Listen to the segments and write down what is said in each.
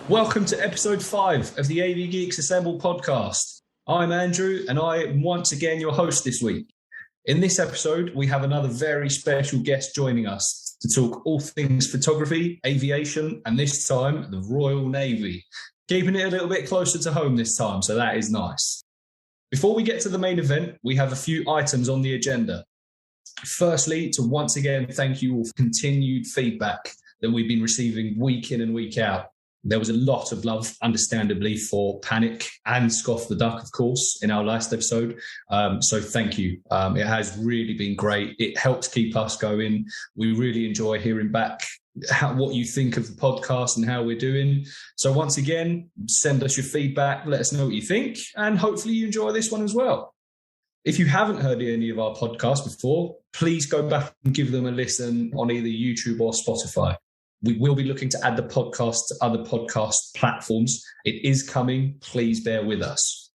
Welcome to episode 5 of the Avgeeks Assemble Podcast. I'm Andrew, and I am once again your host this week. In this episode, we have another very special guest joining us to talk all things photography, aviation, and this time, the Royal Navy. Keeping it a little bit closer to home this time, so that is nice. Before we get to the main event, we have a few items on the agenda. Firstly, to once again thank you all for continued feedback that we've been receiving week in and week out. There was a lot of love, understandably, for Panic and Scoff the Duck, of course, in our last episode. So thank you. It has really been great. It helps keep us going. We really enjoy hearing back what you think of the podcast and how we're doing. So once again, send us your feedback. Let us know what you think. And hopefully you enjoy this one as well. If you haven't heard any of our podcasts before, please go back and give them a listen on either YouTube or Spotify. We will be looking to add the podcast to other podcast platforms. It is coming. Please bear with us.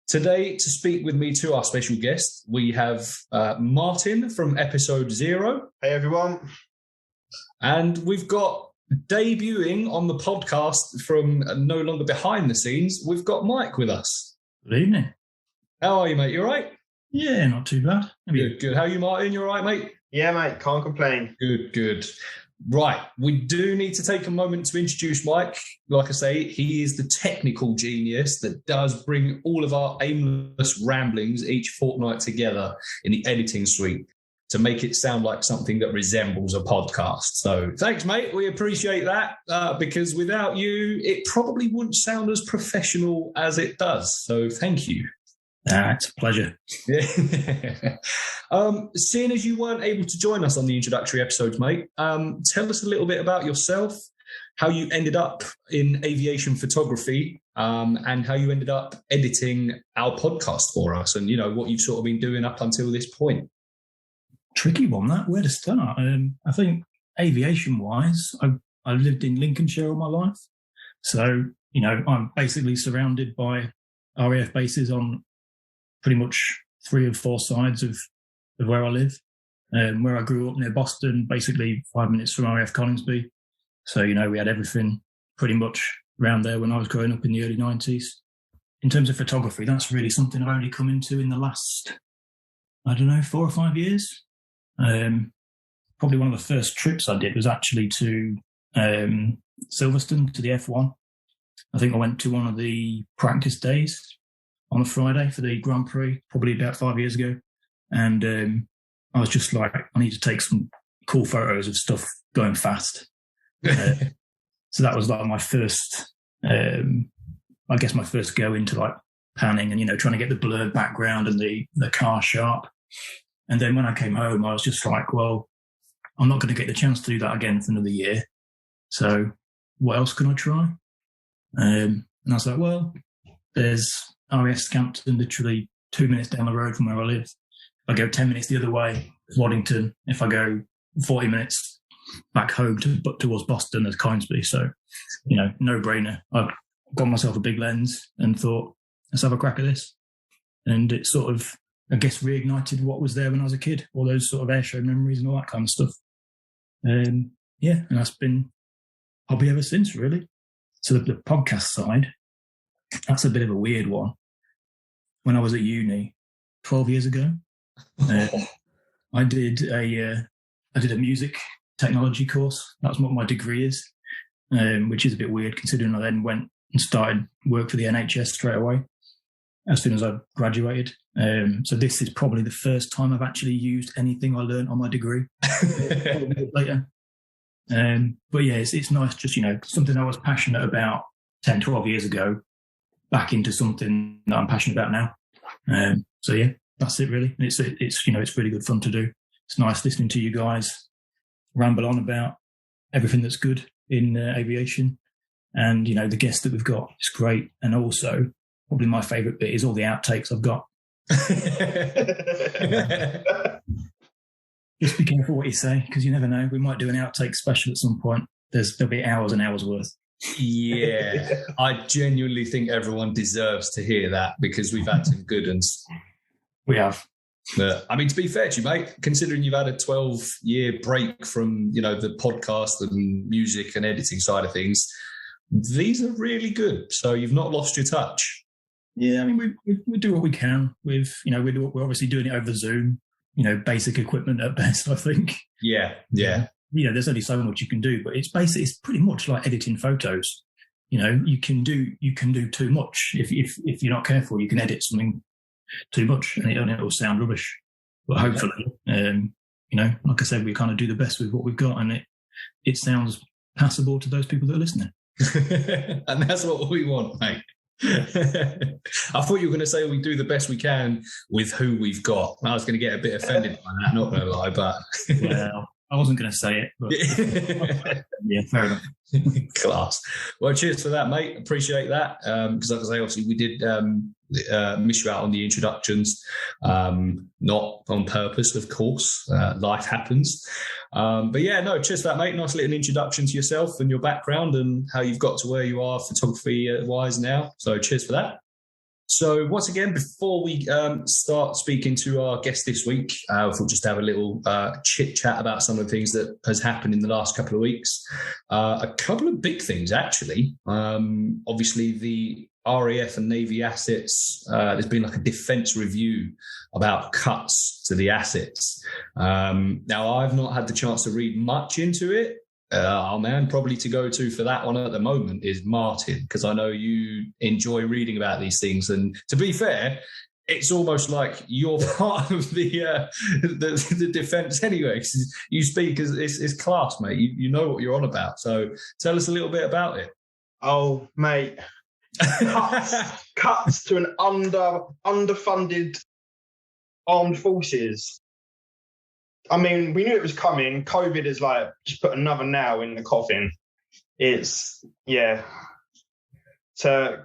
Today, to speak with me to our special guest, we have Martin from episode 0. Hey, everyone. And we've got debuting on the podcast from no longer behind the scenes, we've got Mike with us. Good evening. How are you, mate? You all right? Yeah, not too bad. Good. How are you, Martin? You all right, mate? Yeah, mate. Can't complain. Good. Right, we do need to take a moment to introduce Mike. Like I say, he is the technical genius that does bring all of our aimless ramblings each fortnight together in the editing suite to make it sound like something that resembles a podcast. So thanks, mate. We appreciate that because without you, it probably wouldn't sound as professional as it does. So thank you. It's a pleasure. Seeing as you weren't able to join us on the introductory episodes, mate, tell us a little bit about yourself, how you ended up in aviation photography, and how you ended up editing our podcast for us, and, you know, what you've sort of been doing up until this point. Tricky one, that. Where to start? I think aviation-wise, I lived in Lincolnshire all my life. So, you know, I'm basically surrounded by RAF bases on pretty much 3 or 4 sides of where I live. Where I grew up near Boston, basically 5 minutes from RAF Coningsby. So, you know, we had everything pretty much around there when I was growing up in the early 90s. In terms of photography, that's really something I've only come into in the last, 4 or 5 years. Probably one of the first trips I did was actually to Silverstone, to the F1. I think I went to one of the practice days on a Friday for the Grand Prix, probably about 5 years ago. And I was just like, I need to take some cool photos of stuff going fast. So that was like my first, my first go into like panning and, you know, trying to get the blurred background and the car sharp. And then when I came home, I was just like, well, I'm not going to get the chance to do that again for another year. So what else can I try? And I was like, well, there's RAF Scampton, literally 2 minutes down the road from where I live. If I go 10 minutes the other way, Waddington. If I go 40 minutes back home towards Boston, there's Coningsby. So, you know, no brainer. I got myself a big lens and thought, let's have a crack at this. And it sort of, I guess, reignited what was there when I was a kid, all those sort of airshow memories and all that kind of stuff. And that's been hobby ever since, really. So the podcast side, that's a bit of a weird one. When I was at uni 12 years ago, I did a music technology course. That's what my degree is, which is a bit weird considering I then went and started work for the NHS straight away as soon as I graduated. So this is probably the first time I've actually used anything I learned on my degree later. But yeah, it's nice, just, you know, something I was passionate about 10, 12 years ago, back into something that I'm passionate about now. So yeah, that's it really. And it's you know, it's really good fun to do. It's nice listening to you guys ramble on about everything that's good in aviation, and, you know, the guests that we've got is great. And also, probably my favourite bit is all the outtakes I've got. Just be careful what you say, because you never know. We might do an outtake special at some point. There'll be hours and hours worth. Yeah, I genuinely think everyone deserves to hear that, because we've had some good ones. We have. But, I mean, to be fair to you, mate, considering you've had a 12-year break from, the podcast and music and editing side of things, these are really good. So you've not lost your touch. Yeah, I mean, we do what we can with, we're obviously doing it over Zoom, basic equipment at best, I think. Yeah. There's only so much you can do, but it's pretty much like editing photos. You can do too much. If you're not careful, you can edit something too much and it'll sound rubbish. But hopefully, like I said, we kind of do the best with what we've got, and it sounds passable to those people that are listening. And that's what we want, mate. I thought you were going to say we do the best we can with who we've got. I was going to get a bit offended by that, not going to lie, but... Well, I wasn't going to say it, but yeah, fair enough. Class. Well, cheers for that, mate. Appreciate that. Because like I say, obviously we did miss you out on the introductions, not on purpose, of course. Life happens. But yeah, no, cheers for that, mate. Nice little introduction to yourself and your background and how you've got to where you are photography-wise now. So cheers for that. So once again, before we start speaking to our guest this week, we'll just have a little chit-chat about some of the things that has happened in the last couple of weeks. A couple of big things, actually. Obviously, the RAF and Navy assets, there's been like a defence review about cuts to the assets. Now, I've not had the chance to read much into it. Our man probably to go to for that one at the moment is Martin, because I know you enjoy reading about these things. And to be fair, it's almost like you're part of the defence anyway, because you speak as it's class, mate. You know what you're on about. So tell us a little bit about it. Oh, mate. Cuts to an underfunded armed forces. I mean, we knew it was coming. COVID is like just put another nail in the coffin. It's, to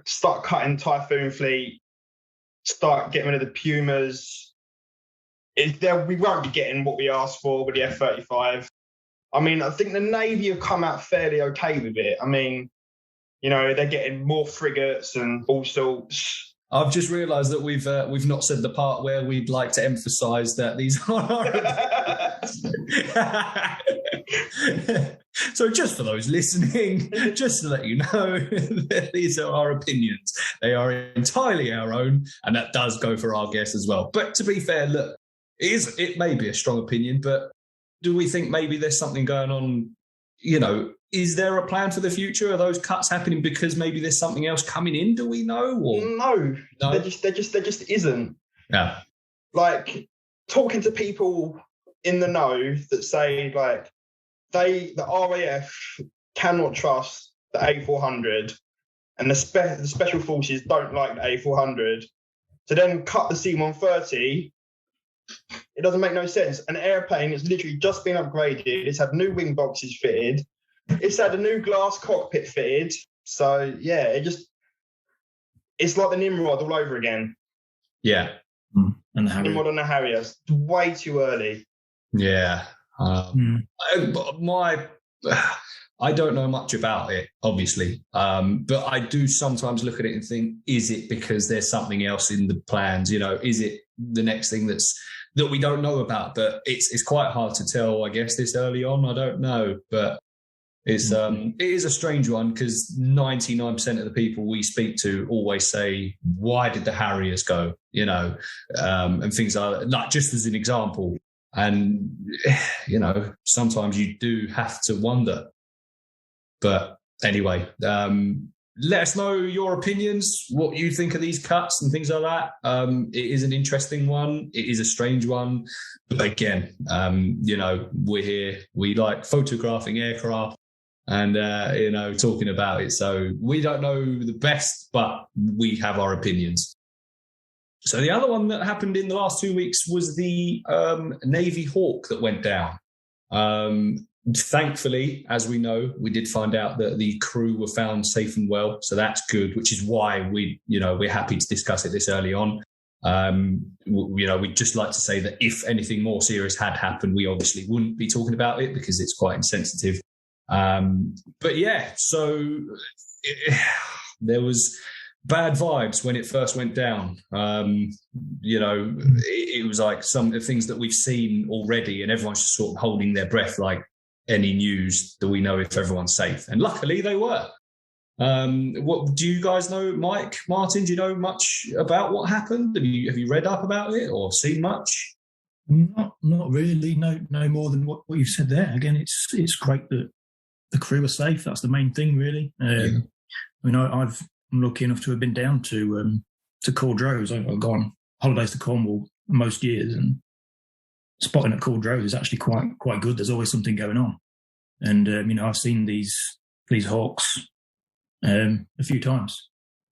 start cutting Typhoon fleet, start getting rid of the Pumas. We won't be getting what we asked for with the F-35. I mean, I think the Navy have come out fairly okay with it. I mean, they're getting more frigates and all sorts. I've just realised that we've not said the part where we'd like to emphasise that these are our So just for those listening, just to let you know, these are our opinions. They are entirely our own, and that does go for our guests as well. But to be fair, look, it may be a strong opinion, but do we think maybe there's something going on, is there a plan for the future? Are those cuts happening because maybe there's something else coming in? Do we know? Or no? There just isn't. Yeah. Like talking to people in the know that say like the RAF cannot trust the A400, and the special forces don't like the A400. To then cut the C-130, it doesn't make no sense. An airplane has literally just been upgraded. It's had new wing boxes fitted. It's had a new glass cockpit fitted. So, yeah, it's like the Nimrod all over again. Yeah. And the Harrier. Nimrod and the Harrier. It's way too early. Yeah. I don't know much about it, obviously. But I do sometimes look at it and think, is it because there's something else in the plans? Is it the next thing that we don't know about? But it's quite hard to tell, I guess, this early on. I don't know. But it is a strange one, because 99% of the people we speak to always say, why did the Harriers go? And things like just as an example. And, sometimes you do have to wonder. But anyway, let us know your opinions, what you think of these cuts and things like that. It is an interesting one. It is a strange one. But again, we're here. We like photographing aircraft and, talking about it. So we don't know the best, but we have our opinions. So the other one that happened in the last 2 weeks was the Navy Hawk that went down. Thankfully, as we know, we did find out that the crew were found safe and well. So that's good, which is why we're happy to discuss it this early on. We'd just like to say that if anything more serious had happened, we obviously wouldn't be talking about it because it's quite insensitive. But yeah, so there was bad vibes when it first went down. It was like some of the things that we've seen already, and everyone's just sort of holding their breath like any news that we know if everyone's safe. And luckily they were. What do you guys know, Mike, Martin? Do you know much about what happened? Have you read up about it or seen much? Not really. No more than what you've said there. Again, it's great that the crew are safe. That's the main thing, really. I'm lucky enough to have been down to Caldrose. I've gone holidays to Cornwall most years, and spotting at Caldrose is actually quite good. There's always something going on, and I've seen these hawks a few times.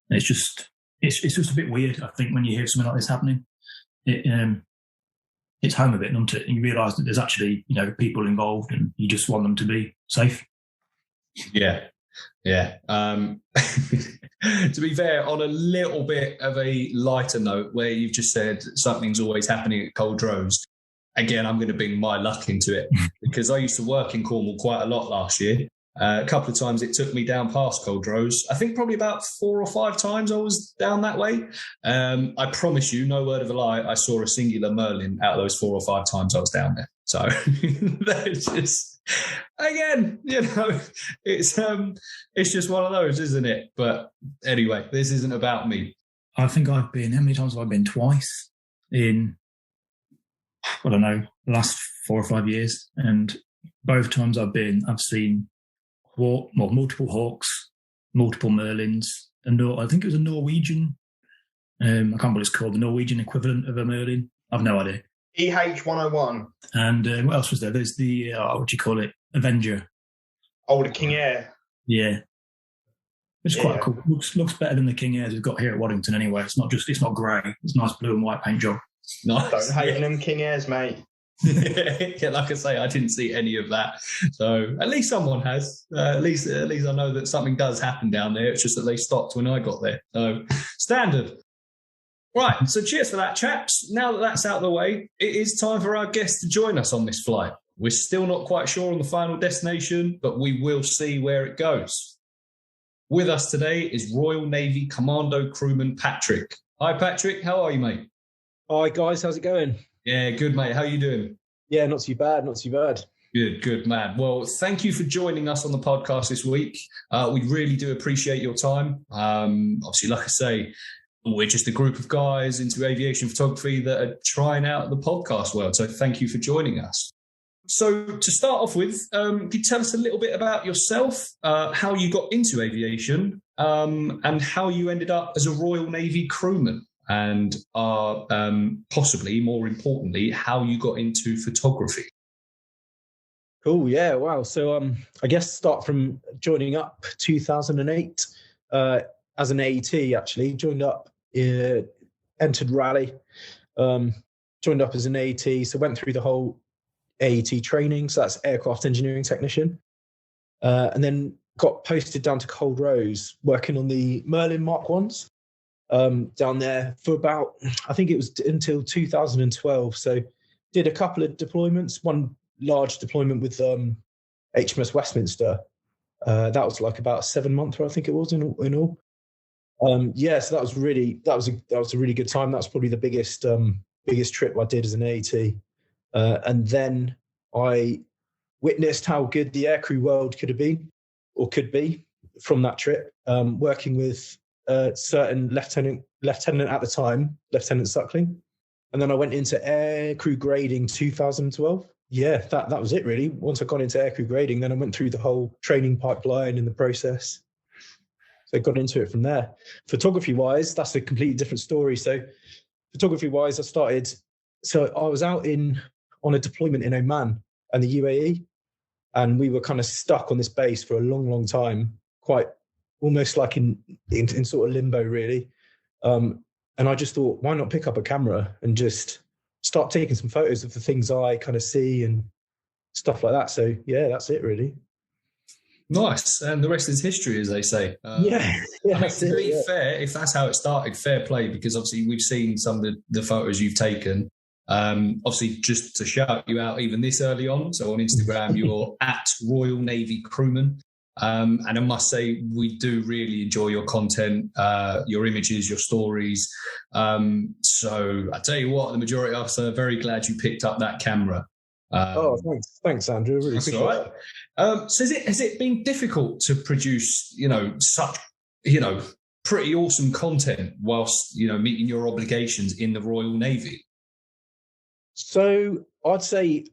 It's just a bit weird, I think, when you hear something like this happening. It's home a bit, doesn't it? And you realise that there's actually people involved, and you just want them to be safe. Yeah. To be fair, on a little bit of a lighter note, where you've just said something's always happening at Caldrose, again, I'm going to bring my luck into it because I used to work in Cornwall quite a lot last year. A couple of times it took me down past Caldrose. I think probably about 4 or 5 times I was down that way. I promise you, no word of a lie, I saw a singular Merlin out of those 4 or 5 times I was down there. So that's just, again, it's just one of those, isn't it? But anyway, this isn't about me. I think I've been, how many times have I been? Twice in, I don't know, the last 4 or 5 years. And both times I've seen multiple hawks, multiple Merlins, and I think it was a Norwegian, I can't remember what it's called, the Norwegian equivalent of a Merlin. I've no idea. EH-101. And what else was there? There's the, what do you call it? Avenger. Oh, the King Air. Yeah. It's quite cool. Looks better than the King Airs we've got here at Waddington anyway. It's not grey. It's nice blue and white paint job. Nice. Don't hate them King Airs, mate. Yeah, like I say, I didn't see any of that. So at least someone has. At least I know that something does happen down there. It's just that they stopped when I got there. So standard. Right, so cheers for that, chaps. Now that that's out of the way, it is time for our guest to join us on this flight. We're still not quite sure on the final destination, but we will see where it goes. With us today is Royal Navy Commando Crewman Patrick. Hi, Patrick. How are you, mate? Hi, guys. How's it going? Yeah, good, mate. How are you doing? Yeah, not too bad. Good, man. Well, thank you for joining us on the podcast this week. We really do appreciate your time. Obviously, like I say, we're just a group of guys into aviation photography that are trying out the podcast world. So thank you for joining us. So to start off with, could you tell us a little bit about yourself, how you got into aviation, and how you ended up as a Royal Navy crewman, and possibly, more importantly, how you got into photography? Cool, yeah, wow. So I guess start from joining up 2008 as an AET, actually. Joined up, entered rally, joined up as an AET, so went through the whole AET training, so that's aircraft engineering technician, and then got posted down to Caldrose working on the Merlin Mark 1s down there for about, I think it was until 2012. So did a couple of deployments, one large deployment with HMS Westminster. That was like about a 7-month, I think it was in all. Yeah, so that was a really good time. That was probably the biggest trip I did as an AET. And then I witnessed how good the aircrew world could be from that trip, working with a certain lieutenant at the time, Lieutenant Suckling. And then I went into aircrew grading 2012. Yeah, that was it really. Once I got into aircrew grading, then I went through the whole training pipeline and the process. So I got into it from there. Photography-wise, that's a completely different story. So photography-wise, I was out on a deployment in Oman and the UAE, and we were kind of stuck on this base for a long, long time, quite almost like in sort of limbo, really. And I just thought, why not pick up a camera and just start taking some photos of the things I kind of see and stuff like that. So yeah, that's it really. Nice. And the rest is history, as they say. Yeah. I mean, to be fair, if that's how it started, fair play, because obviously we've seen some of the photos you've taken. Obviously, just to shout you out even this early on. So on Instagram, you're at Royal Navy Crewman. And I must say, we do really enjoy your content, your images, your stories. So I tell you what, the majority of us are very glad you picked up that camera. Thanks, Andrew. Really appreciate it. So has it been difficult to produce, such, pretty awesome content whilst, meeting your obligations in the Royal Navy? So I'd say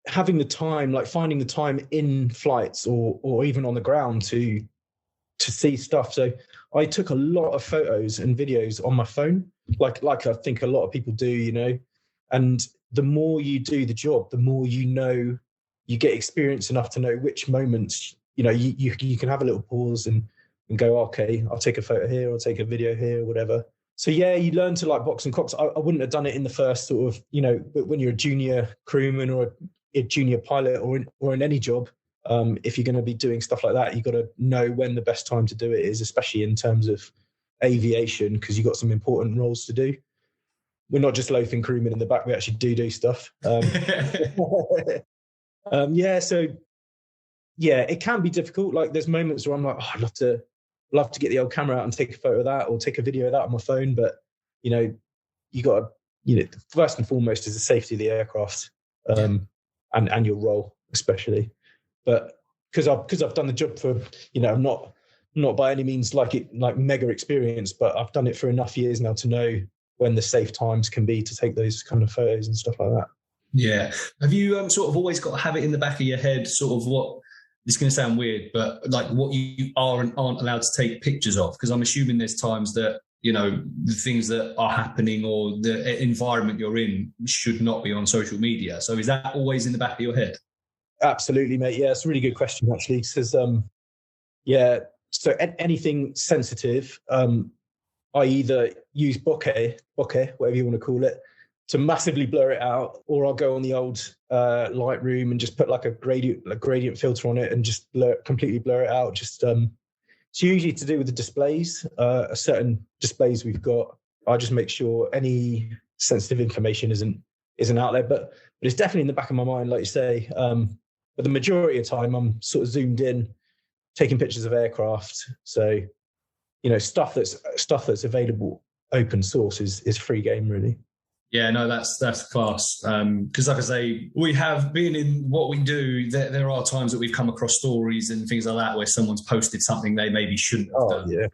having the time, like finding the time in flights or even on the ground to see stuff. So I took a lot of photos and videos on my phone, like I think a lot of people do, and the more you do the job, the more you get experience enough to know which moments, you can have a little pause and go, okay, I'll take a photo here, I'll take a video here, or whatever. So yeah, you learn to like box and cocks. I wouldn't have done it in the first sort of, when you're a junior crewman or a junior pilot or in any job. If you're going to be doing stuff like that, you've got to know when the best time to do it is, especially in terms of aviation, because you've got some important roles to do. We're not just loafing crewmen in the back, we actually do stuff. So it can be difficult. Like there's moments where I'm like, I'd love to get the old camera out and take a photo of that or take a video of that on my phone. But, you got to, first and foremost is the safety of the aircraft and your role, especially. But because I've done the job for, I'm not by any means like mega experienced, but I've done it for enough years now to know when the safe times can be to take those kind of photos and stuff like that. Yeah. Have you sort of always got to have it in the back of your head, sort of what, this is going to sound weird, but like what you are and aren't allowed to take pictures of? Because I'm assuming there's times that, the things that are happening or the environment you're in should not be on social media. So is that always in the back of your head? Absolutely, mate. Yeah, it's a really good question, actually, because, so anything sensitive, I either use bokeh, whatever you want to call it, to massively blur it out, or I'll go on the old Lightroom and just put like a gradient filter on it and just completely blur it out. Just it's usually to do with the displays, certain displays we've got. I just make sure any sensitive information isn't out there, but it's definitely in the back of my mind, like you say. But the majority of the time, I'm sort of zoomed in, taking pictures of aircraft. So, stuff that's available open source is free game, really. Yeah, no, that's class. Because like I say, we have been in what we do. There are times that we've come across stories and things like that where someone's posted something they maybe shouldn't have done. Yeah.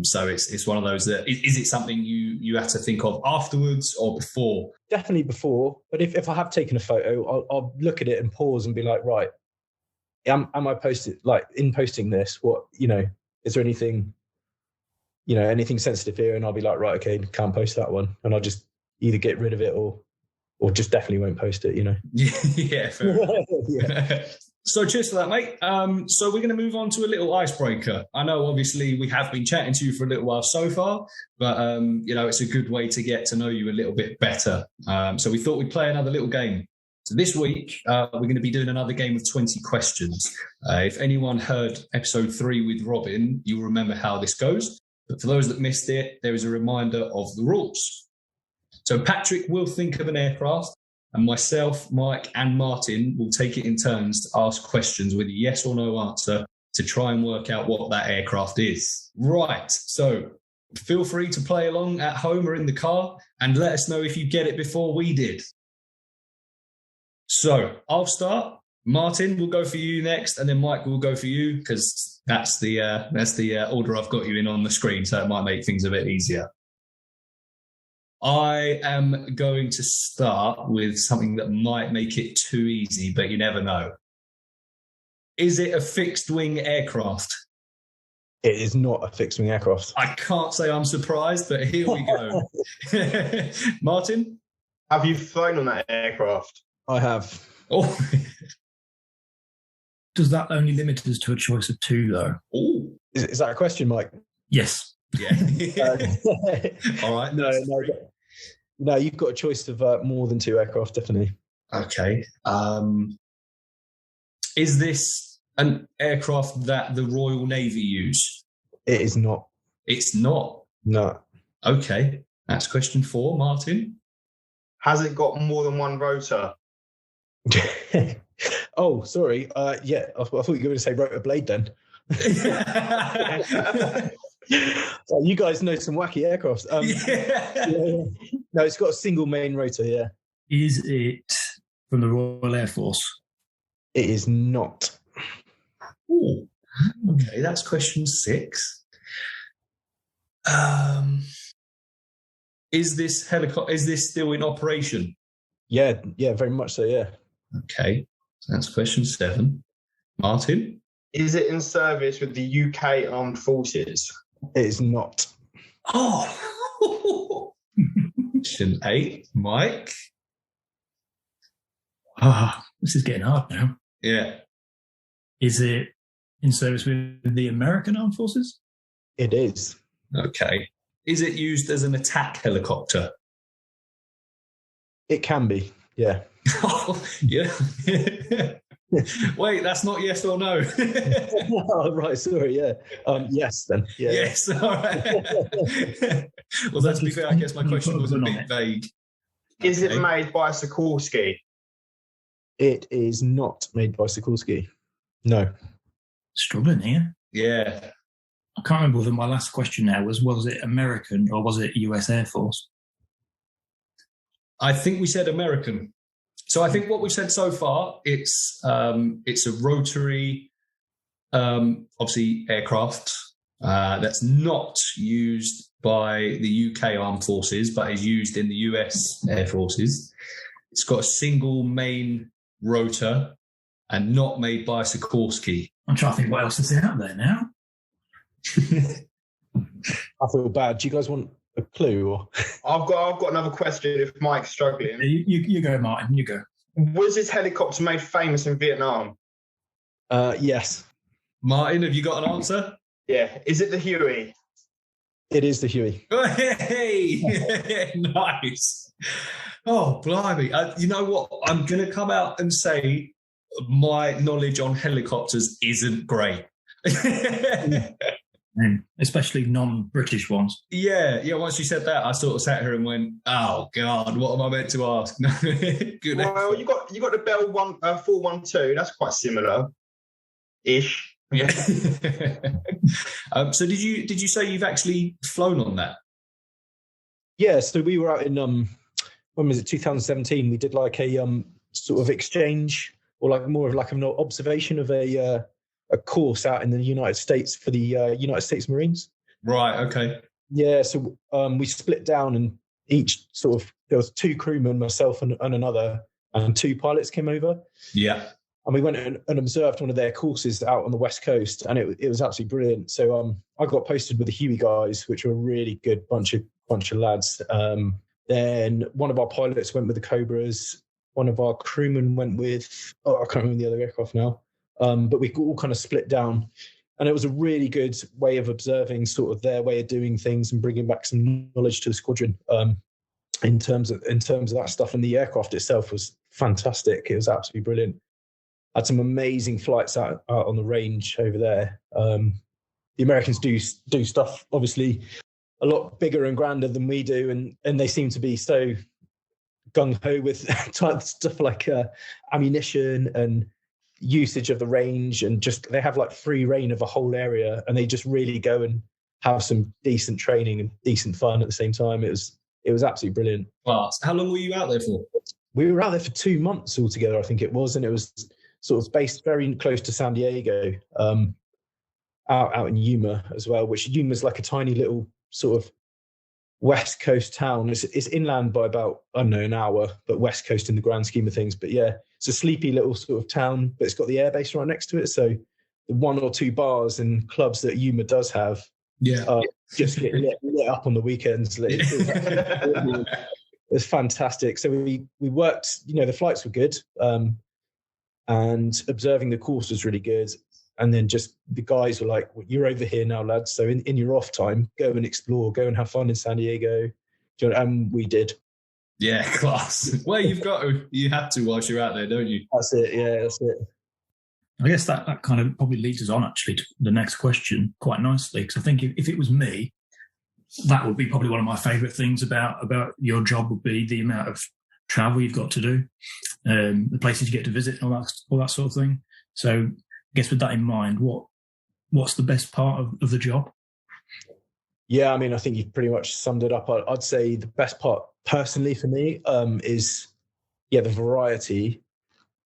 So it's one of those that is it something you have to think of afterwards or before? Definitely before. But if I have taken a photo, I'll look at it and pause and be like, right, am I posting this? What is there anything anything sensitive here? And I'll be like, right, okay, can't post that one, and I'll just either get rid of it or just definitely won't post it, Yeah, fair enough. Yeah. So cheers for that, mate. So we're going to move on to a little icebreaker. I know, obviously, we have been chatting to you for a little while so far, but, it's a good way to get to know you a little bit better. So we thought we'd play another little game. So this week, we're going to be doing another game of 20 questions. If anyone heard episode 3 with Robin, you'll remember how this goes. But for those that missed it, there is a reminder of the rules. So Patrick will think of an aircraft, and myself, Mike, and Martin will take it in turns to ask questions with a yes or no answer to try and work out what that aircraft is. Right. So feel free to play along at home or in the car and let us know if you get it before we did. So I'll start. Martin will go for you next, and then Mike will go for you because that's the order I've got you in on the screen, so it might make things a bit easier. I am going to start with something that might make it too easy, but you never know. Is it a fixed-wing aircraft? It is not a fixed-wing aircraft. I can't say I'm surprised, but here we go. Martin? Have you flown on that aircraft? I have. Oh. Does that only limit us to a choice of 2, though? Oh. Is that a question, Mike? Yes. Yeah. All right. No, you've got a choice of more than 2 aircraft, definitely. Okay. Is this an aircraft that the Royal Navy use? It is not. It's not. No. Okay, that's question 4, Martin. Has it got more than one rotor? Oh, sorry. Yeah, I thought you were going to say rotor blade then. So you guys know some wacky aircrafts. Yeah. No, it's got a single main rotor, yeah. Is it from the Royal Air Force? It is not. Ooh. Okay, that's question 6. Is this still in operation? Yeah, very much so, yeah. Okay, so that's question 7. Martin? Is it in service with the UK Armed Forces? It is not. Oh! Question 8. Mike? This is getting hard now. Yeah. Is it in service with the American Armed Forces? It is. Okay. Is it used as an attack helicopter? It can be, yeah. Oh, yeah. Wait, that's not yes or no. Oh, right, sorry, yeah. Yes, then. Yeah. Yes, all right. Well, to be fair, I guess my question was a bit vague. Is it made by Sikorsky? It is not made by Sikorsky. No. Struggling here. Yeah. I can't remember whether my last question now was it American or was it US Air Force? I think we said American. So I think what we've said so far, it's a rotary, obviously aircraft that's not used by the UK Armed Forces, but is used in the US Air Forces. It's got a single main rotor and not made by Sikorsky. I'm trying to think what else is out there now. I feel bad. Do you guys want a clue? Or I've got another question if Mike's struggling. You go, Martin, you go. Was this helicopter made famous in Vietnam? Yes. Martin, have you got an answer? Yeah. Is it the Huey? It is the Huey. Hey, nice. Oh, blimey. You know what? I'm going to come out and say my knowledge on helicopters isn't great. Especially non-British ones. Yeah. Once you said that, I sort of sat here and went, "Oh God, what am I meant to ask?" Good. Well, you got the Bell 412. That's quite similar-ish. Yeah. So did you say you've actually flown on that? Yeah. So we were out in when was it? 2017. We did like a sort of exchange or like more of like an observation of a course out in the United States for the United States Marines. Right. Okay. Yeah. So we split down and each sort of, there was 2 crewmen, myself and another, and 2 pilots came over. Yeah. And we went and observed one of their courses out on the West Coast, and it was absolutely brilliant. So I got posted with the Huey guys, which were a really good bunch of lads. Then one of our pilots went with the Cobras. One of our crewmen went with, I can't remember the other aircraft now. But we all kind of split down, and it was a really good way of observing sort of their way of doing things and bringing back some knowledge to the squadron in terms of that stuff. And the aircraft itself was fantastic. It was absolutely brilliant. Had some amazing flights out on the range over there. The Americans do stuff obviously a lot bigger and grander than we do, and they seem to be so gung-ho with stuff like ammunition and usage of the range, and just they have like free reign of a whole area, and they just really go and have some decent training and decent fun at the same time. It was absolutely brilliant. Wow. How long were you out there for? We were out there for 2 months altogether, I think it was, and it was sort of based very close to San Diego, out in Yuma as well, which Yuma's like a tiny little sort of West Coast town. It's inland by about, I don't know, an hour, but West Coast in the grand scheme of things. But yeah, it's a sleepy little sort of town, but it's got the airbase right next to it. So the 1 or 2 bars and clubs that Yuma does have, just get lit up on the weekends. It's fantastic. So we worked, the flights were good, and observing the course was really good. And then just the guys were like, well, "You're over here now, lads. So in your off time, go and explore, go and have fun in San Diego." And we did. Yeah, class. Well, you have to whilst you're out there, don't you? That's it. Yeah, that's it. I guess that kind of probably leads us on actually to the next question quite nicely, because I think if it was me, that would be probably one of my favourite things about your job would be the amount of travel you've got to do, the places you get to visit, all that sort of thing. So I guess with that in mind, what's the best part of the job? Yeah, I mean, I think you've pretty much summed it up. I'd say the best part personally for me is, the variety,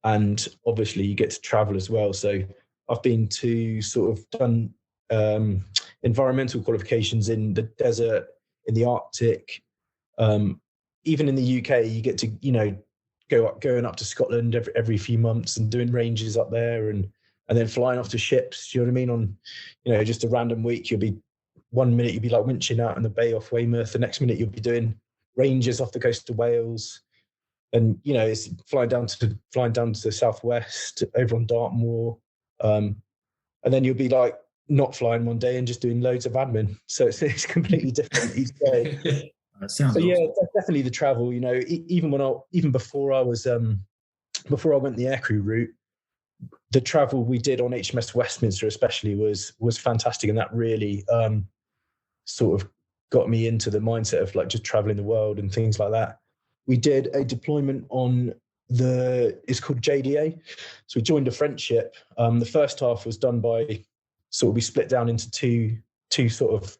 and obviously you get to travel as well. So I've been to sort of done environmental qualifications in the desert, in the Arctic. Even in the UK, you get to, going up to Scotland every few months and doing ranges up there, and then flying off to ships. You know what I mean? On, just a random week, you'll be 1 minute you'll be like winching out in the bay off Weymouth. The next minute you'll be doing ranges off the coast of Wales, and it's flying down to the southwest over on Dartmoor, and then you'll be like not flying one day and just doing loads of admin. So it's completely different each day. That sounds so awesome. Yeah, definitely the travel. Even before I went the aircrew route, the travel we did on HMS Westminster especially was fantastic, and that really sort of got me into the mindset of like just traveling the world and things like that. We did a deployment on it's called JDA. So we joined a French ship. The first half was done by we split down into two sort of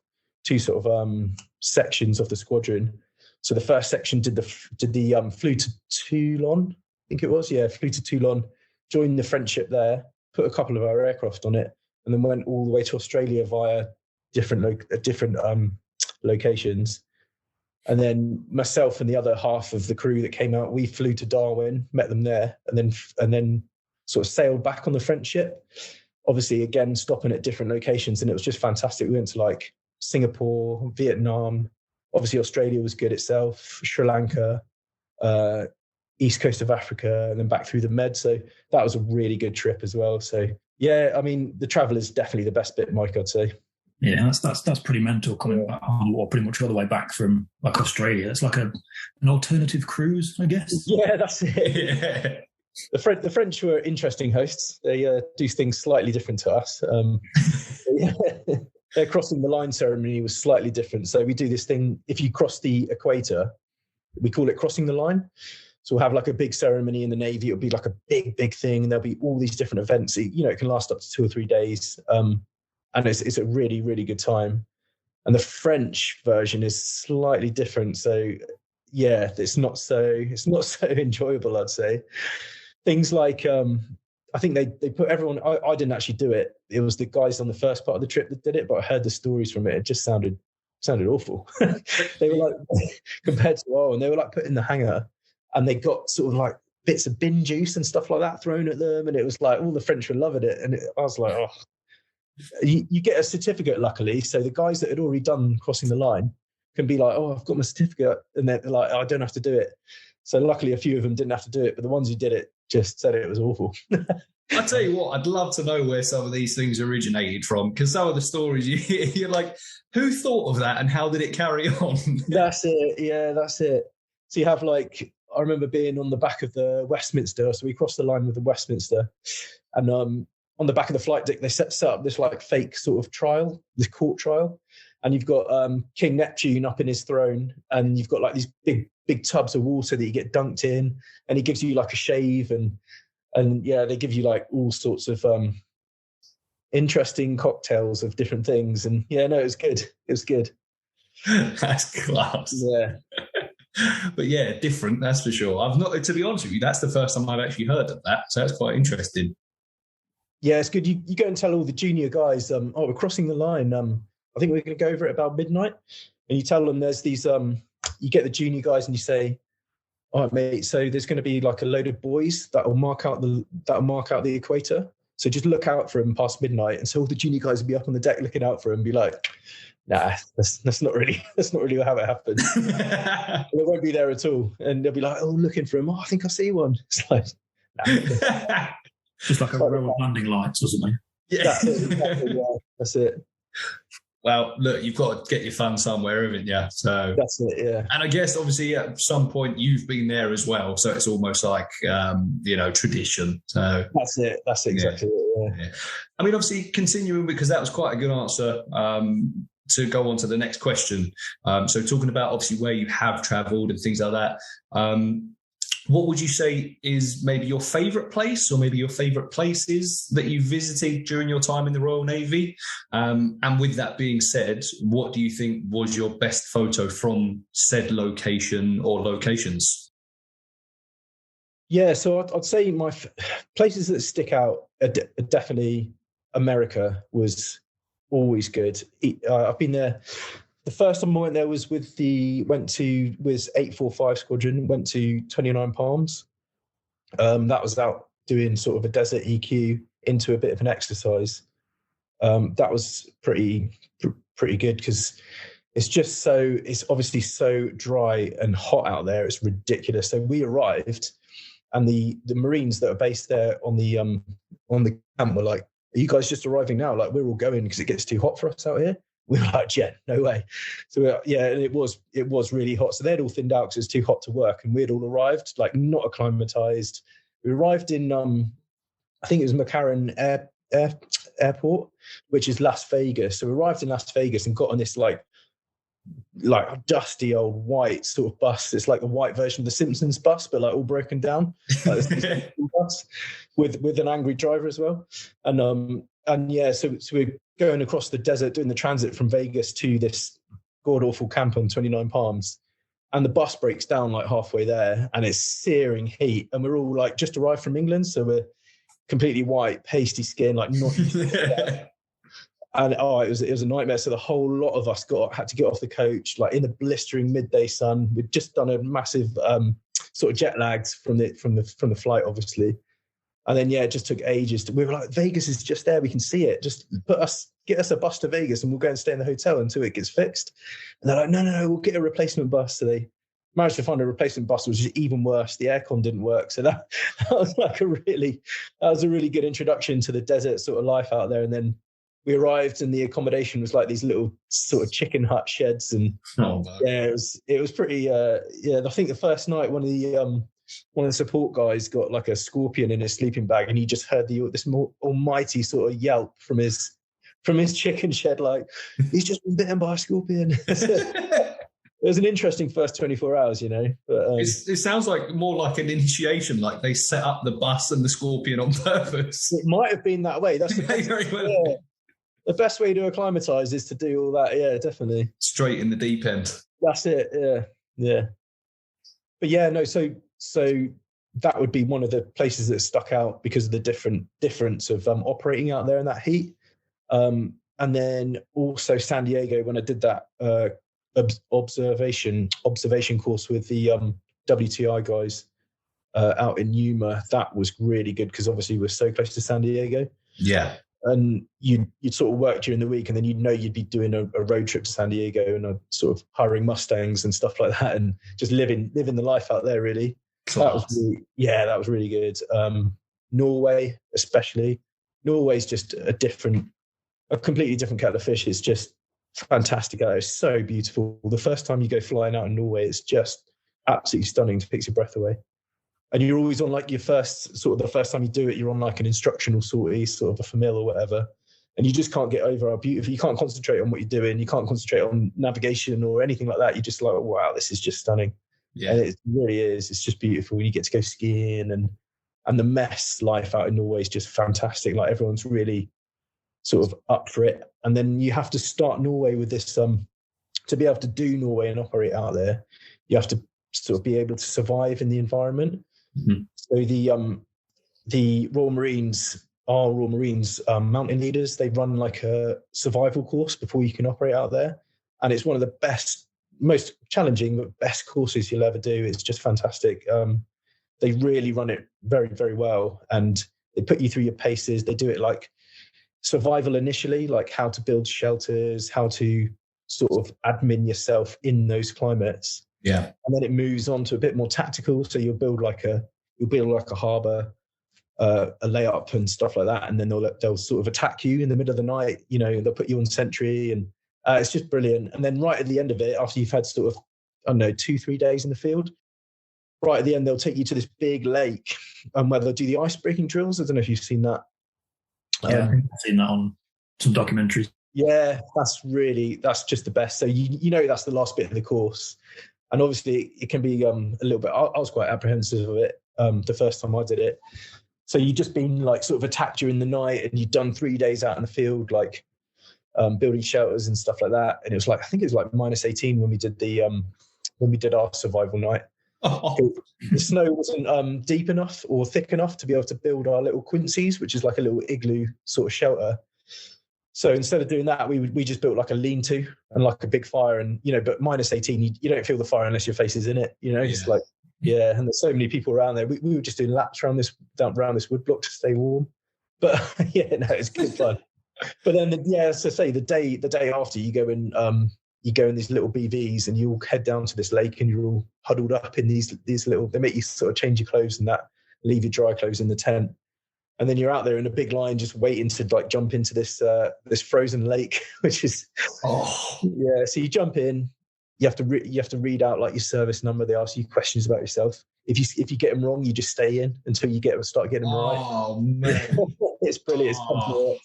sections of the squadron. So the first section flew to Toulon, I think it was. Yeah, flew to Toulon, joined the French ship there, put a couple of our aircraft on it, and then went all the way to Australia via different locations. And then myself and the other half of the crew that came out, we flew to Darwin, met them there, and then sort of sailed back on the French ship. Obviously, again, stopping at different locations, and it was just fantastic. We went to like Singapore, Vietnam. Obviously, Australia was good itself, Sri Lanka, east coast of Africa, and then back through the Med. So that was a really good trip as well. So yeah, I mean, the travel is definitely the best bit, Mike, I'd say. Yeah, that's pretty mental coming back on, or pretty much all the way back from like Australia. It's like an alternative cruise, I guess. Yeah, that's it. Yeah. The French were interesting hosts. They do things slightly different to us. Their crossing the line ceremony was slightly different. So we do this thing, if you cross the equator, we call it crossing the line. So we'll have like a big ceremony in the Navy. It'll be like a big thing, and there'll be all these different events. It can last up to 2 or 3 days. And it's a really, really good time. And the French version is slightly different. So yeah, it's not so enjoyable, I'd say. Things like I think they put everyone. I didn't actually do it. It was the guys on the first part of the trip that did it, but I heard the stories from it. It just sounded awful. They were like compared to and they were like put in the hangar, and they got sort of like bits of bin juice and stuff like that thrown at them, and it was like all the French were loving it, and I was like, oh. You get a certificate, luckily. So the guys that had already done crossing the line can be like, oh, I've got my certificate. And they're like, oh, I don't have to do it. So luckily, a few of them didn't have to do it. But the ones who did it just said it was awful. I tell you what, I'd love to know where some of these things originated from, because some of the stories you hear, you're like, who thought of that and how did it carry on? That's it. Yeah, that's it. So you have like, I remember being on the back of the Westminster. So we crossed the line with the Westminster, and on the back of the flight deck, they set up this like fake sort of trial, this court trial. And you've got King Neptune up in his throne, and you've got like these big tubs of water that you get dunked in, and he gives you like a shave, and yeah, they give you like all sorts of interesting cocktails of different things. And yeah, no, it was good. It was good. That's class. Yeah. But yeah, different, that's for sure. I've not, to be honest with you, that's the first time I've actually heard of that. So that's quite interesting. Yeah, it's good. You go and tell all the junior guys, we're crossing the line. I think we're going to go over it about midnight. And you tell them there's these, you get the junior guys and you say, all right, mate, so there's going to be like a load of boys that'll mark out the equator. So just look out for them past midnight. And so all the junior guys will be up on the deck looking out for them and be like, nah, that's not really how it happened. They won't be there at all. And they'll be like, oh, looking for them. Oh, I think I see one. It's like, nah. Just like a row of landing lights or something. Yeah. That's it. Exactly, yeah. That's it. Well, look, you've got to get your fun somewhere, haven't you? So That's it, yeah. and I guess obviously at some point you've been there as well, so it's almost like tradition. So That's exactly it. Yeah. I mean, obviously continuing, because that was quite a good answer. To go on to the next question. So talking about obviously where you have travelled and things like that. What would you say is maybe your favourite place, or maybe your favourite places that you visited during your time in the Royal Navy? And with that being said, what do you think was your best photo from said location or locations? Yeah, so I'd say my places that stick out are definitely America was always good. I've been there. The first time I went there was with 845 Squadron, went to 29 Palms. That was out doing sort of a desert EQ into a bit of an exercise. That was pretty good because it's obviously so dry and hot out there. It's ridiculous. So we arrived, and the Marines that are based there on the camp were like, "Are you guys just arriving now? Like, we're all going because it gets too hot for us out here." We were like, "Yeah, no way." So and it was really hot. So they'd all thinned out because it was too hot to work, and we'd all arrived like not acclimatized. We arrived in I think it was McCarran Airport, which is Las Vegas. So we arrived in Las Vegas and got on this like a dusty old white sort of bus. It's like the white version of the Simpsons bus, but like all broken down. Like this bus with an angry driver as well. And yeah, so we're going across the desert, doing the transit from Vegas to this god-awful camp on 29 Palms. And the bus breaks down like halfway there, and it's searing heat. And we're all like just arrived from England, so we're completely white, pasty skin, like not. And it was a nightmare. So the whole lot of us had to get off the coach, like in the blistering midday sun. We'd just done a massive sort of jet lags from the flight, obviously. And then it just took ages. We were like, Vegas is just there. We can see it. Just get us a bus to Vegas, and we'll go and stay in the hotel until it gets fixed. And they're like, no, we'll get a replacement bus. So they managed to find a replacement bus, which was even worse. The aircon didn't work. So that was a really good introduction to the desert sort of life out there. And then we arrived, and the accommodation was like these little sort of chicken hut sheds, and it was pretty. I think the first night one of the support guys got like a scorpion in his sleeping bag, and he just heard this more almighty sort of yelp from his chicken shed, like he's just been bitten by a scorpion. It was an interesting first 24 hours, But it sounds like more like an initiation, like they set up the bus and the scorpion on purpose. It might have been that way. That's the best way to acclimatise is to do all that. Yeah, definitely. Straight in the deep end. That's it. Yeah. But yeah, no. So that would be one of the places that stuck out because of the difference of operating out there in that heat. And then also San Diego, when I did that observation course with the WTI guys out in Yuma, that was really good because obviously we're so close to San Diego. Yeah. And you'd sort of work during the week, and then you'd be doing a road trip to San Diego and sort of hiring Mustangs and stuff like that, and just living the life out there. Really, that was really good. Norway, especially. Norway's just a completely different kettle of fish. It's just fantastic out there. It's so beautiful. The first time you go flying out in Norway, it's just absolutely stunning. It takes your breath away. And you're always on like the first time you do it, you're on like an instructional sortie, sort of a famil or whatever. And you just can't get over how beautiful. You can't concentrate on what you're doing. You can't concentrate on navigation or anything like that. You're just like, wow, this is just stunning. Yeah. And it really is. It's just beautiful. You get to go skiing, and the mess life out in Norway is just fantastic. Like everyone's really sort of up for it. And then you have to start Norway with this, to be able to do Norway and operate out there, you have to sort of be able to survive in the environment. Mm-hmm. So the Royal Marines mountain leaders, they run like a survival course before you can operate out there, and it's one of the best, most challenging but best courses you'll ever do. It's just fantastic. They really run it very, very well, and they put you through your paces. They do it like survival initially, like how to build shelters, how to sort of admin yourself in those climates. Yeah. And then it moves on to a bit more tactical. So you'll build like a harbour, a layup and stuff like that. And then they'll sort of attack you in the middle of the night. They'll put you on sentry, and It's just brilliant. And then right at the end of it, after you've had sort of, I don't know, 2-3 days in the field, right at the end, they'll take you to this big lake where they'll do the ice breaking drills. I don't know if you've seen that. Yeah, I think I've seen that on some documentaries. Yeah, that's just the best. So you know that's the last bit of the course. And obviously it can be a little bit, I was quite apprehensive of it the first time I did it. So you've just been like sort of attacked during the night and you've done 3 days out in the field, like building shelters and stuff like that. And it was like, I think it was like -18 when we did our survival night. Oh. The snow wasn't deep enough or thick enough to be able to build our little quincies, which is like a little igloo sort of shelter. So instead of doing that, we just built like a lean-to and like a big fire, and but -18, you don't feel the fire unless your face is in it. It's like and there's so many people around there. We were just doing laps around this woodblock to stay warm. But it's good fun. But then as I say, the day after you go in these little BVs and you all head down to this lake and you're all huddled up in these little. They make you sort of change your clothes and that, leave your dry clothes in the tent. And then you're out there in a big line, just waiting to like jump into this frozen lake, which is So you jump in, you have to read out like your service number. They ask you questions about yourself. If you get them wrong, you just stay in until you start getting them right. Oh man, it's brilliant. It's fun to watch.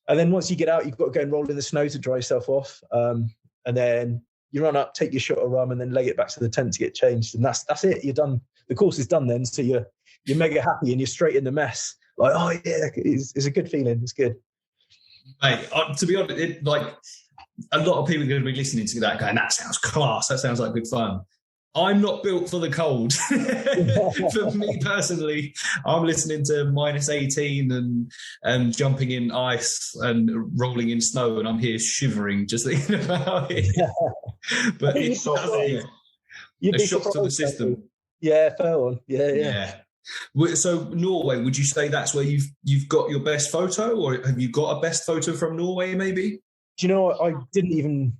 And then once you get out, you've got to go and roll in the snow to dry yourself off. And then you run up, take your shot of rum, and then leg it back to the tent to get changed. And that's it. You're done. The course is done then. So you're mega happy and you're straight in the mess. Like, oh yeah, it's a good feeling. It's good. Mate, to be honest, like a lot of people are going to be listening to that going, that sounds class. That sounds like good fun. I'm not built for the cold. For me personally, I'm listening to -18 and jumping in ice and rolling in snow, and I'm here shivering just thinking about it. But it's a shock to the system. Yeah, fair one. Yeah. So Norway, would you say that's where you've got your best photo, or have you got a best photo from Norway? Maybe. Do you know? I didn't even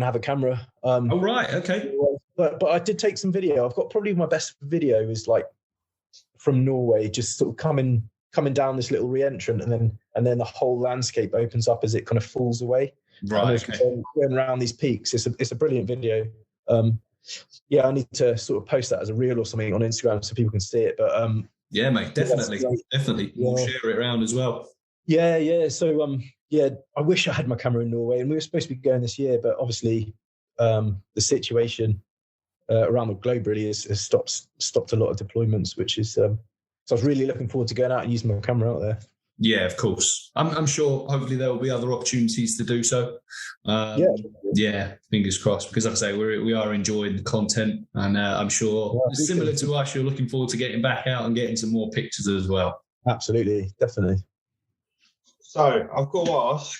have a camera. Oh right, okay. But I did take some video. I've got probably my best video is like from Norway, just sort of coming down this little re-entrant, and then the whole landscape opens up as it kind of falls away. Right. Okay. Going around these peaks. It's a brilliant video. I need to sort of post that as a reel or something on Instagram so people can see it. But yeah, mate, definitely. We'll share it around as well. Yeah. So I wish I had my camera in Norway, and we were supposed to be going this year, but obviously the situation around the globe really has stopped a lot of deployments, which is so I was really looking forward to going out and using my camera out there. Yeah, of course. I'm sure hopefully there will be other opportunities to do so. Fingers crossed, because like I say, we are enjoying the content, and I'm sure similar to us, you're looking forward to getting back out and getting some more pictures as well. Absolutely, definitely. So I've got to ask,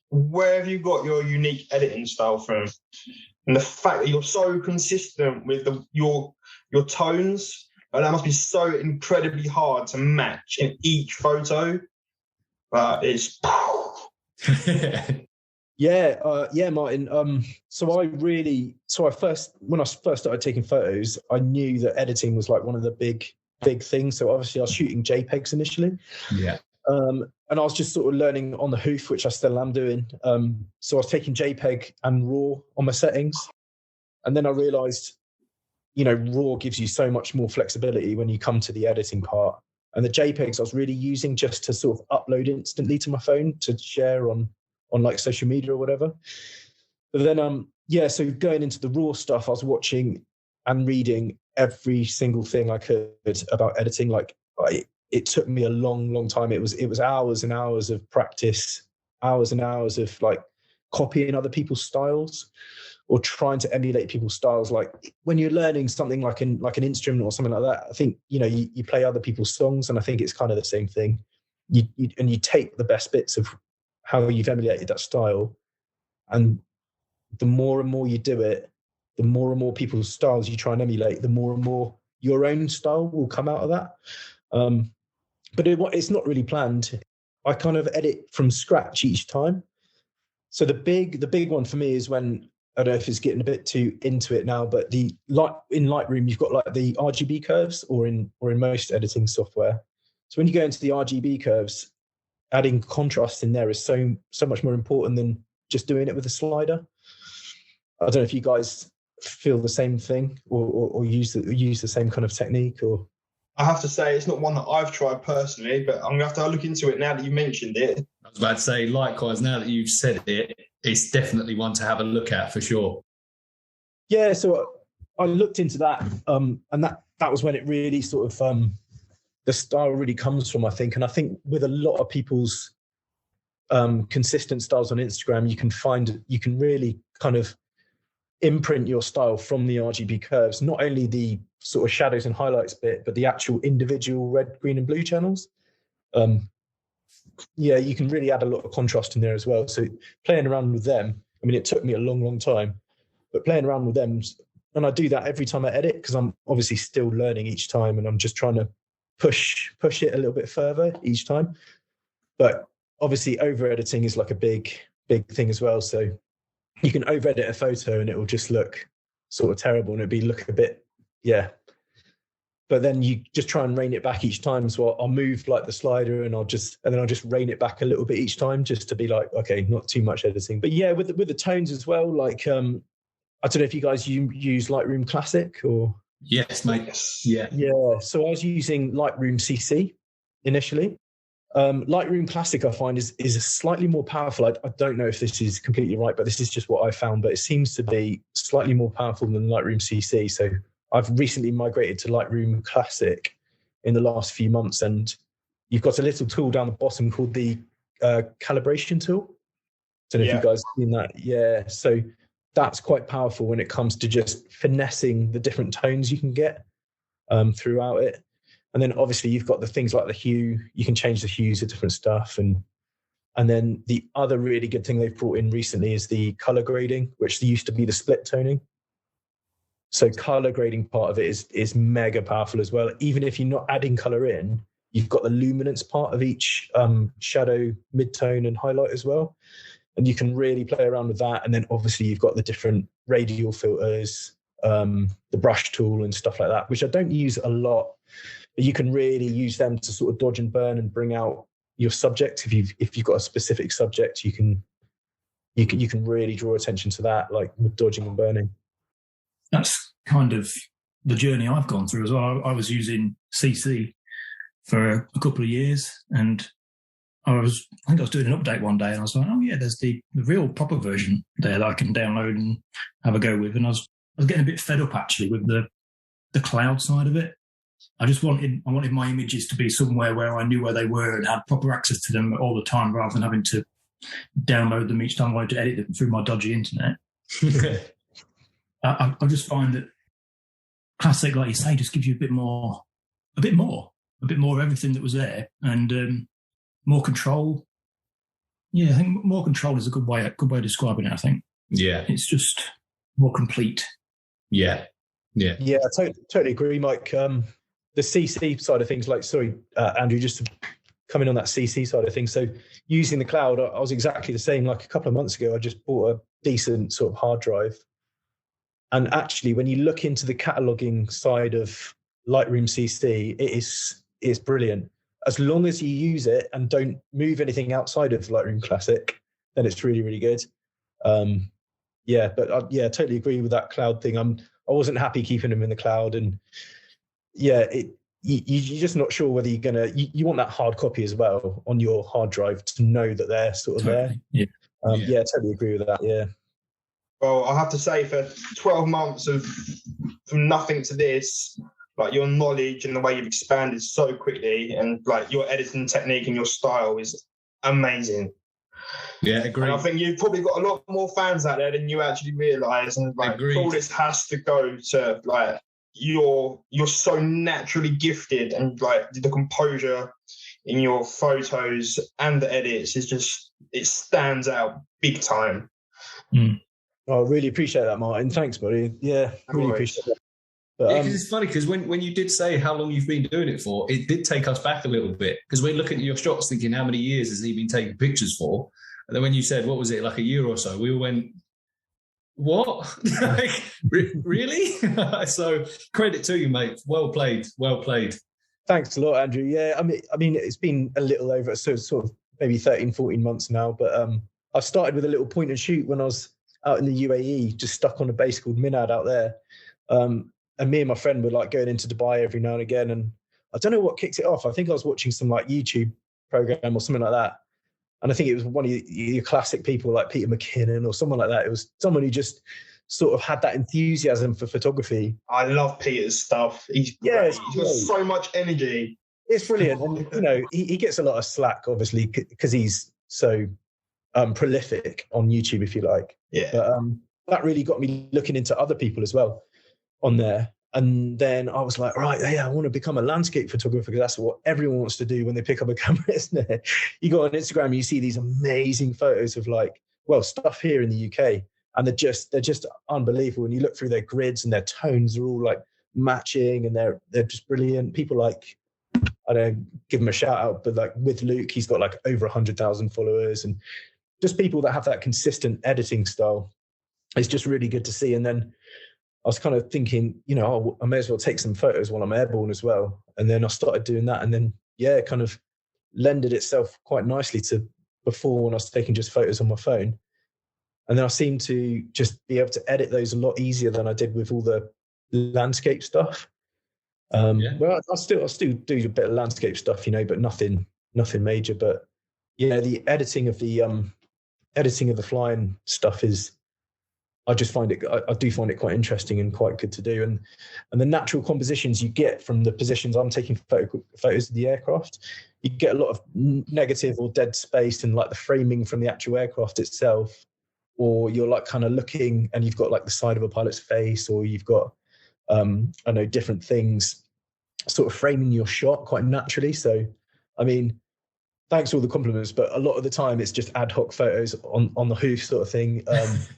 where have you got your unique editing style from? And the fact that you're so consistent with your tones, and that must be so incredibly hard to match in each photo. But it's Martin. When I first started taking photos, I knew that editing was like one of the big things. So obviously I was shooting JPEGs initially. Yeah. And I was just sort of learning on the hoof, which I still am doing. So I was taking JPEG and RAW on my settings. And then I realized, RAW gives you so much more flexibility when you come to the editing part. And the JPEGs I was really using just to sort of upload instantly to my phone to share on like social media or whatever. But then, so going into the RAW stuff, I was watching and reading every single thing I could about editing. It took me a long, long time. It was hours and hours of practice, hours and hours of like copying other people's styles or trying to emulate people's styles. Like when you're learning something like an instrument or something like that, I think, you play other people's songs, and I think it's kind of the same thing. You take the best bits of how you've emulated that style, and the more and more you do it, the more and more people's styles you try and emulate, the more and more your own style will come out of that. But it's not really planned. I kind of edit from scratch each time. So the big one for me is when, I don't know if it's getting a bit too into it now, but in Lightroom, you've got like the RGB curves, or in most editing software. So when you go into the RGB curves, adding contrast in there is so much more important than just doing it with a slider. I don't know if you guys feel the same thing or use the same kind of technique. Or I have to say, it's not one that I've tried personally, but I'm going to have to look into it now that you mentioned it. I was about to say, likewise, now that you've said it, it's definitely one to have a look at for sure. Yeah, so I looked into that, and that was when it really sort of the style really comes from, I think. And I think with a lot of people's consistent styles on Instagram, you can really kind of imprint your style from the RGB curves, not only the sort of shadows and highlights bit, but the actual individual red, green and blue channels. Yeah, you can really add a lot of contrast in there as well. So playing around with them, I mean, it took me a long time, but playing around with them, and I do that every time I edit because I'm obviously still learning each time, and I'm just trying to push it a little bit further each time. But obviously over editing is like a big thing as well. So you can over edit a photo and it will just look sort of terrible, and it'll look a bit, yeah. But then you just try and rein it back each time. So I'll move like the slider and then I'll just rein it back a little bit each time, just to be like, okay, not too much editing. But yeah, with the tones as well, like I don't know if you guys use Lightroom Classic or. Yes, mate. Yeah. So I was using Lightroom CC initially. Lightroom Classic I find is slightly more powerful. I don't know if this is completely right, but this is just what I found. But it seems to be slightly more powerful than Lightroom CC. So I've recently migrated to Lightroom Classic in the last few months, and you've got a little tool down the bottom called the calibration tool. Don't know if you guys have seen that. Yeah. So that's quite powerful when it comes to just finessing the different tones you can get throughout it. And then obviously you've got the things like the hue. You can change the hues of different stuff. And then the other really good thing they've brought in recently is the color grading, which used to be the split toning. So color grading part of it is mega powerful as well. Even if you're not adding color in, you've got the luminance part of each shadow, midtone and highlight as well. And you can really play around with that. And then obviously you've got the different radial filters, the brush tool and stuff like that, which I don't use a lot. But you can really use them to sort of dodge and burn and bring out your subject. If you've got a specific subject, you can really draw attention to that, like with dodging and burning. That's kind of the journey I've gone through as well. I was using CC for a couple of years, and I think I was doing an update one day, and I was like, oh yeah, there's the real proper version there that I can download and have a go with. And I was getting a bit fed up actually with the cloud side of it. I wanted my images to be somewhere where I knew where they were and had proper access to them all the time, rather than having to download them each time I wanted to edit them through my dodgy internet. I just find that Classic, like you say, just gives you a bit more of everything that was there, and more control. Yeah, I think more control is a good way of describing it. I think. Yeah, it's just more complete. Yeah. I totally agree, Mike. The CC side of things, like, sorry, Andrew, just to come in on that CC side of things. So using the cloud, I was exactly the same. Like a couple of months ago, I just bought a decent sort of hard drive. And actually, when you look into the cataloging side of Lightroom CC, it's brilliant. As long as you use it and don't move anything outside of Lightroom Classic, then it's really, really good. I totally agree with that cloud thing. I wasn't happy keeping them in the cloud, and you're just not sure whether you're gonna. You want that hard copy as well on your hard drive to know that they're sort of there. Yeah. Totally agree with that. Yeah. Well, I have to say, for 12 months from nothing to this, like your knowledge and the way you've expanded so quickly, and like your editing technique and your style is amazing. Yeah, agree. And I think you've probably got a lot more fans out there than you actually realise. And like all this has to go to like you're so naturally gifted, and like the composure in your photos and the edits is just, it stands out big time. I really appreciate that, Martin. Thanks, buddy. Yeah, really appreciate that. But, because it's funny, because when you did say how long you've been doing it for, it did take us back a little bit, because we're looking at your shots thinking, how many years has he been taking pictures for? And then when you said, what was it, like a year or so, we all went, what? Like, really? So credit to you, mate. Well played. Thanks a lot, Andrew. Yeah, I mean, it's been a little over, so sort of maybe 13, 14 months now, but I started with a little point and shoot when I was out in the UAE, just stuck on a base called Minad out there. And me and my friend were like going into Dubai every now and again. And I don't know what kicked it off. I think I was watching some like YouTube program or something like that. And I think it was one of your classic people like Peter McKinnon or someone like that. It was someone who just sort of had that enthusiasm for photography. I love Peter's stuff. He's great. He's got so much energy. It's brilliant. And, you know, he gets a lot of slack, obviously, because he's so prolific on YouTube, if you like. Yeah. But that really got me looking into other people as well on there. And then I was like, right, yeah, I want to become a landscape photographer because that's what everyone wants to do when they pick up a camera, isn't it? You go on Instagram, you see these amazing photos of like, well, stuff here in the UK, and they're just unbelievable. And you look through their grids and their tones are all like matching, and they're just brilliant. People like, I don't give them a shout out, but like with Luke, he's got like over 100,000 followers, and just people that have that consistent editing style. It's just really good to see. And then I was kind of thinking, you know, I may as well take some photos while I'm airborne as well. And then I started doing that. And then, yeah, it kind of lended itself quite nicely to before when I was taking just photos on my phone. And then I seemed to just be able to edit those a lot easier than I did with all the landscape stuff. Well, I still do a bit of landscape stuff, you know, but nothing major. But yeah, the editing of the flying stuff is, I do find it quite interesting and quite good to do. And the natural compositions you get from the positions I'm taking photos of the aircraft, you get a lot of negative or dead space in like the framing from the actual aircraft itself, or you're like kind of looking and you've got like the side of a pilot's face, or you've got, I know, different things sort of framing your shot quite naturally. So, I mean, thanks for all the compliments, but a lot of the time it's just ad hoc photos on the hoof sort of thing.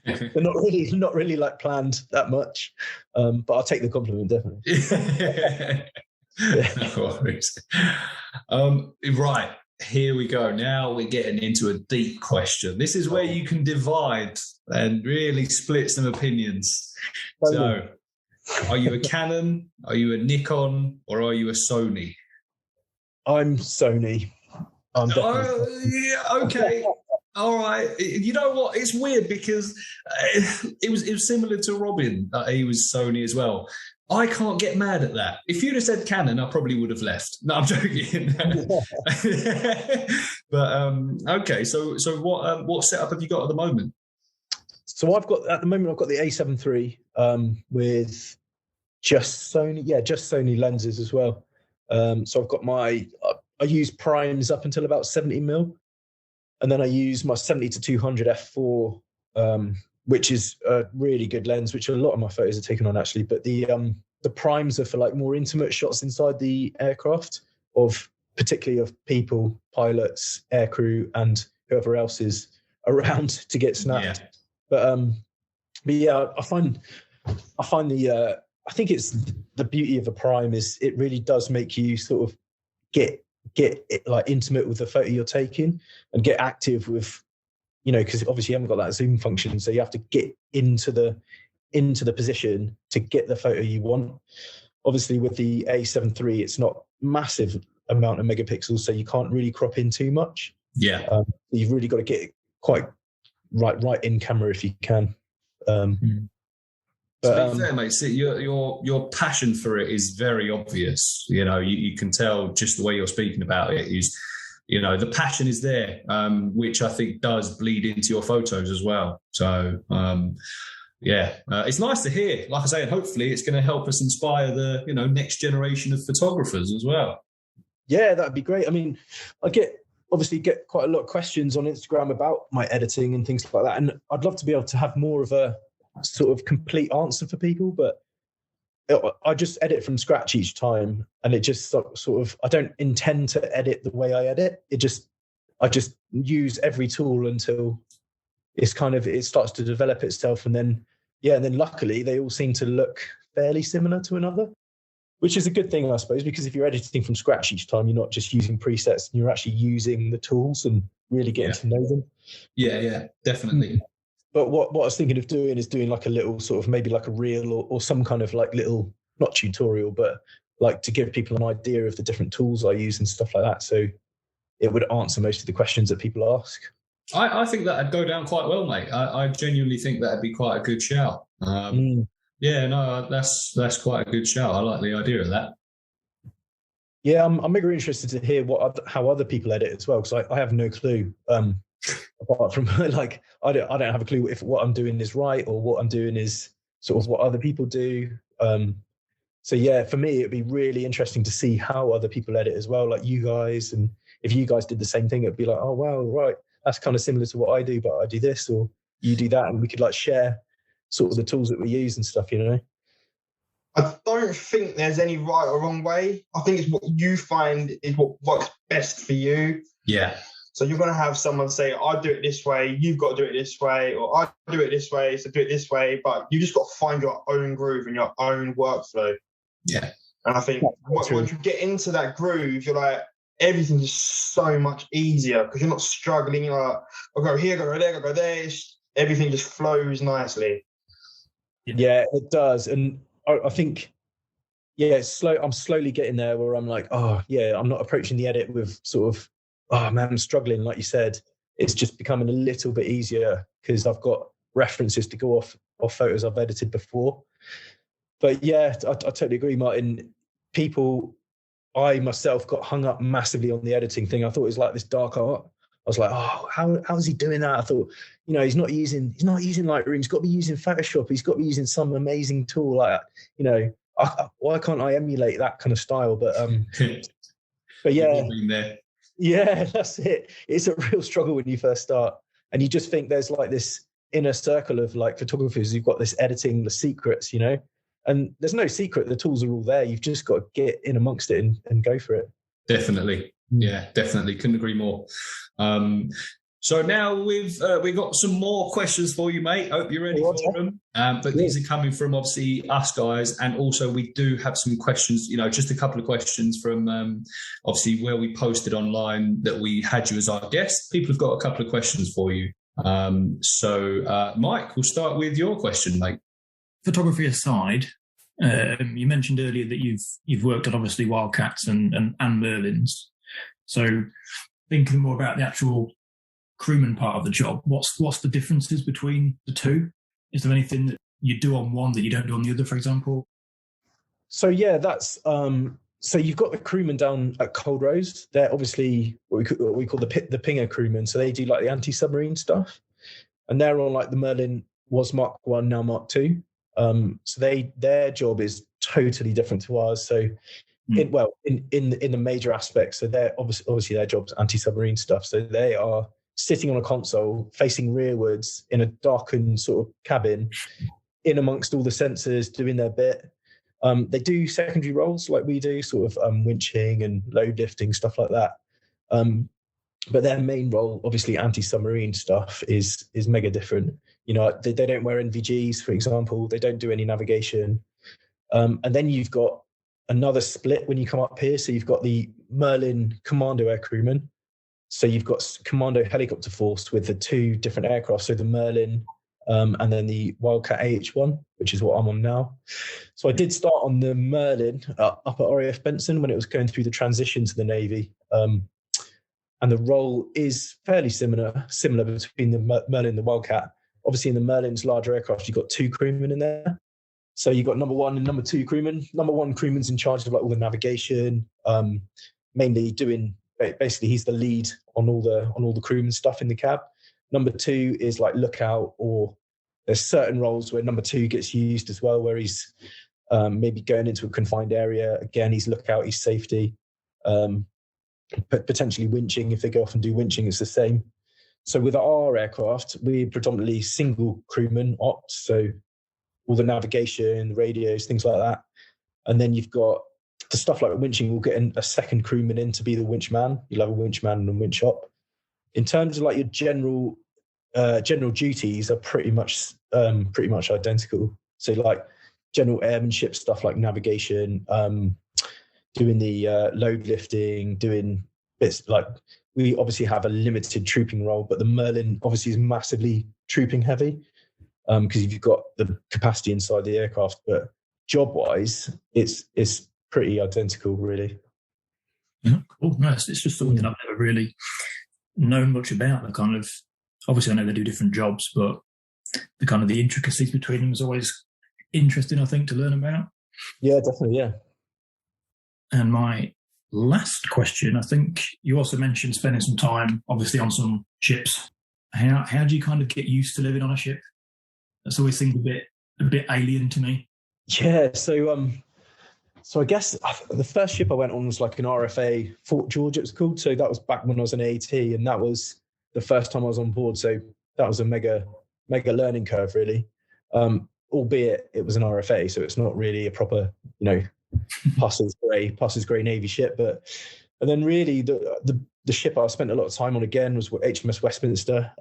They're not really like planned that much, but I'll take the compliment definitely. No worries. Right, here we go. Now we're getting into a deep question. This is where you can divide and really split some opinions. So, are you a Canon? Are you a Nikon? Or are you a Sony? I'm Sony. Okay. All right. You know what? It's weird because it was similar to Robin. He was Sony as well. I can't get mad at that. If you'd have said Canon, I probably would have left. No, I'm joking. But okay. So what setup have you got at the moment? So I've got the A7 III with just Sony lenses as well. So I've got I use primes up until about 70mm, and then I use my 70-200 f4, which is a really good lens, which a lot of my photos are taken on actually. But the primes are for like more intimate shots inside the aircraft, particularly of people, pilots, aircrew, and whoever else is around to get snapped. Yeah. But yeah, I find I think it's the beauty of a prime is it really does make you sort of get like intimate with the photo you're taking and get active with, you know, because obviously you haven't got that zoom function, so you have to get into the position to get the photo you want. Obviously with the A7 III, it's not massive amount of megapixels, so you can't really crop in too much. Yeah, you've really got to get it quite right in camera if you can. To be fair, mate, see, your passion for it is very obvious. You know, you can tell just the way you're speaking about it is, you know, the passion is there, which I think does bleed into your photos as well. So, it's nice to hear. Like I say, and hopefully it's going to help us inspire the, you know, next generation of photographers as well. Yeah, that'd be great. I mean, I obviously get quite a lot of questions on Instagram about my editing and things like that, and I'd love to be able to have more of a sort of complete answer for people, but I just edit from scratch each time, and it just sort of, I don't intend to edit the way I edit. I just use every tool until it starts to develop itself, and then luckily they all seem to look fairly similar to another, which is a good thing, I suppose, because if you're editing from scratch each time, you're not just using presets, and you're actually using the tools and really getting to know them. Yeah, definitely. But what I was thinking of doing is doing like a little sort of maybe like a reel or some kind of like little, not tutorial, but like to give people an idea of the different tools I use and stuff like that. So it would answer most of the questions that people ask. I think that'd go down quite well, mate. I genuinely think that'd be quite a good shout. Yeah, no, that's quite a good shout. I like the idea of that. Yeah, I'm mega interested to hear how other people edit as well, because I have no clue. Apart from like I don't have a clue if what I'm doing is right or what I'm doing is sort of what other people do. So yeah, for me it'd be really interesting to see how other people edit as well, like you guys, and if you guys did the same thing, it'd be like, oh wow, right, that's kind of similar to what I do, but I do this or you do that, and we could like share sort of the tools that we use and stuff, you know. I don't think there's any right or wrong way. I think it's what you find is what works best for you. Yeah. So you're going to have someone say, I do it this way, you've got to do it this way, or I do it this way, so do it this way. But you just got to find your own groove and your own workflow. Yeah. And I think once you get into that groove, you're like, everything's just so much easier because you're not struggling. You're like, I'll go here, go there, go there. Everything just flows nicely. Yeah, it does. And I think, yeah, it's slow. I'm slowly getting there where I'm like, oh, yeah, I'm not approaching the edit with sort of, oh, man, I'm struggling. Like you said, it's just becoming a little bit easier because I've got references to go off photos I've edited before. But yeah, I totally agree, Martin. I myself got hung up massively on the editing thing. I thought it was like this dark art. I was like, oh, how is he doing that? I thought, you know, he's not using Lightroom. He's got to be using Photoshop. He's got to be using some amazing tool. Like, you know, why can't I emulate that kind of style? But yeah, that's it. It's a real struggle when you first start, and you just think there's like this inner circle of like photographers who've got this editing, the secrets, you know. And there's no secret. The tools are all there. You've just got to get in amongst it and go for it. Definitely. Yeah, definitely. Couldn't agree more. So now we've got some more questions for you, mate. Hope you're ready for them. But these are coming from obviously us guys, and also we do have some questions. You know, just a couple of questions from obviously where we posted online that we had you as our guest. People have got a couple of questions for you. So Mike, we'll start with your question, mate. Photography aside, you mentioned earlier that you've worked on obviously Wildcats and Merlins. So thinking more about the actual crewman part of the job, what's the differences between the two? Is there anything that you do on one that you don't do on the other, for example? So yeah, that's so you've got the crewmen down at Cold Rose. They're obviously what we call the pinger crewmen. So they do like the anti-submarine stuff, and they're on like the Merlin was Mark 1, now Mark 2. So their job is totally different to ours. So in the major aspects, so they're obviously their job's anti-submarine stuff. So they are sitting on a console facing rearwards in a darkened sort of cabin in amongst all the sensors doing their bit. They do secondary roles like we do, sort of winching and load lifting, stuff like that. But their main role, obviously anti-submarine stuff, is mega different. You know, they don't wear NVGs, for example. They don't do any navigation. And then you've got another split when you come up here. So you've got the Merlin Commando Air Crewman. So you've got Commando Helicopter Force with the two different aircraft. So the Merlin and then the Wildcat AH-1, which is what I'm on now. So I did start on the Merlin up at RAF Benson when it was going through the transition to the Navy. And the role is fairly similar between the Merlin and the Wildcat. Obviously, in the Merlin's larger aircraft, you've got two crewmen in there. So you've got number one and number two crewmen. Number one crewman's in charge of like all the navigation, mainly doing, basically he's the lead on all the crewman stuff in the cab. Number two is like lookout, or there's certain roles where number two gets used as well, where he's maybe going into a confined area. Again, he's lookout, he's safety. Potentially winching, if they go off and do winching, it's the same. So with our aircraft, we're predominantly single crewman ops, so all the navigation, the radios, things like that. And then you've got the stuff like winching, we'll get a second crewman in to be the winch man. You'll have a winch man and a winch op. In terms of like your general duties are pretty much identical. So like general airmanship stuff like navigation, doing the load lifting, doing bits like, we obviously have a limited trooping role, but the Merlin obviously is massively trooping heavy because you've got the capacity inside the aircraft. But job-wise, it's pretty identical, really. Yeah, cool. No, it's just something I've never really known much about, the kind of obviously I know they do different jobs, but the kind of the intricacies between them is always interesting, I think, to learn about. Yeah, definitely. Yeah. And my last question, I think you also mentioned spending some time, obviously, on some ships. How do you kind of get used to living on a ship? That's always seemed a bit alien to me. Yeah. So I guess the first ship I went on was like an RFA Fort George, it was called. So that was back when I was an AT, and that was the first time I was on board. So that was a mega learning curve, really. Albeit it was an RFA, so it's not really a proper, Pasties grey Navy ship. And then really the ship I spent a lot of time on again was HMS Westminster.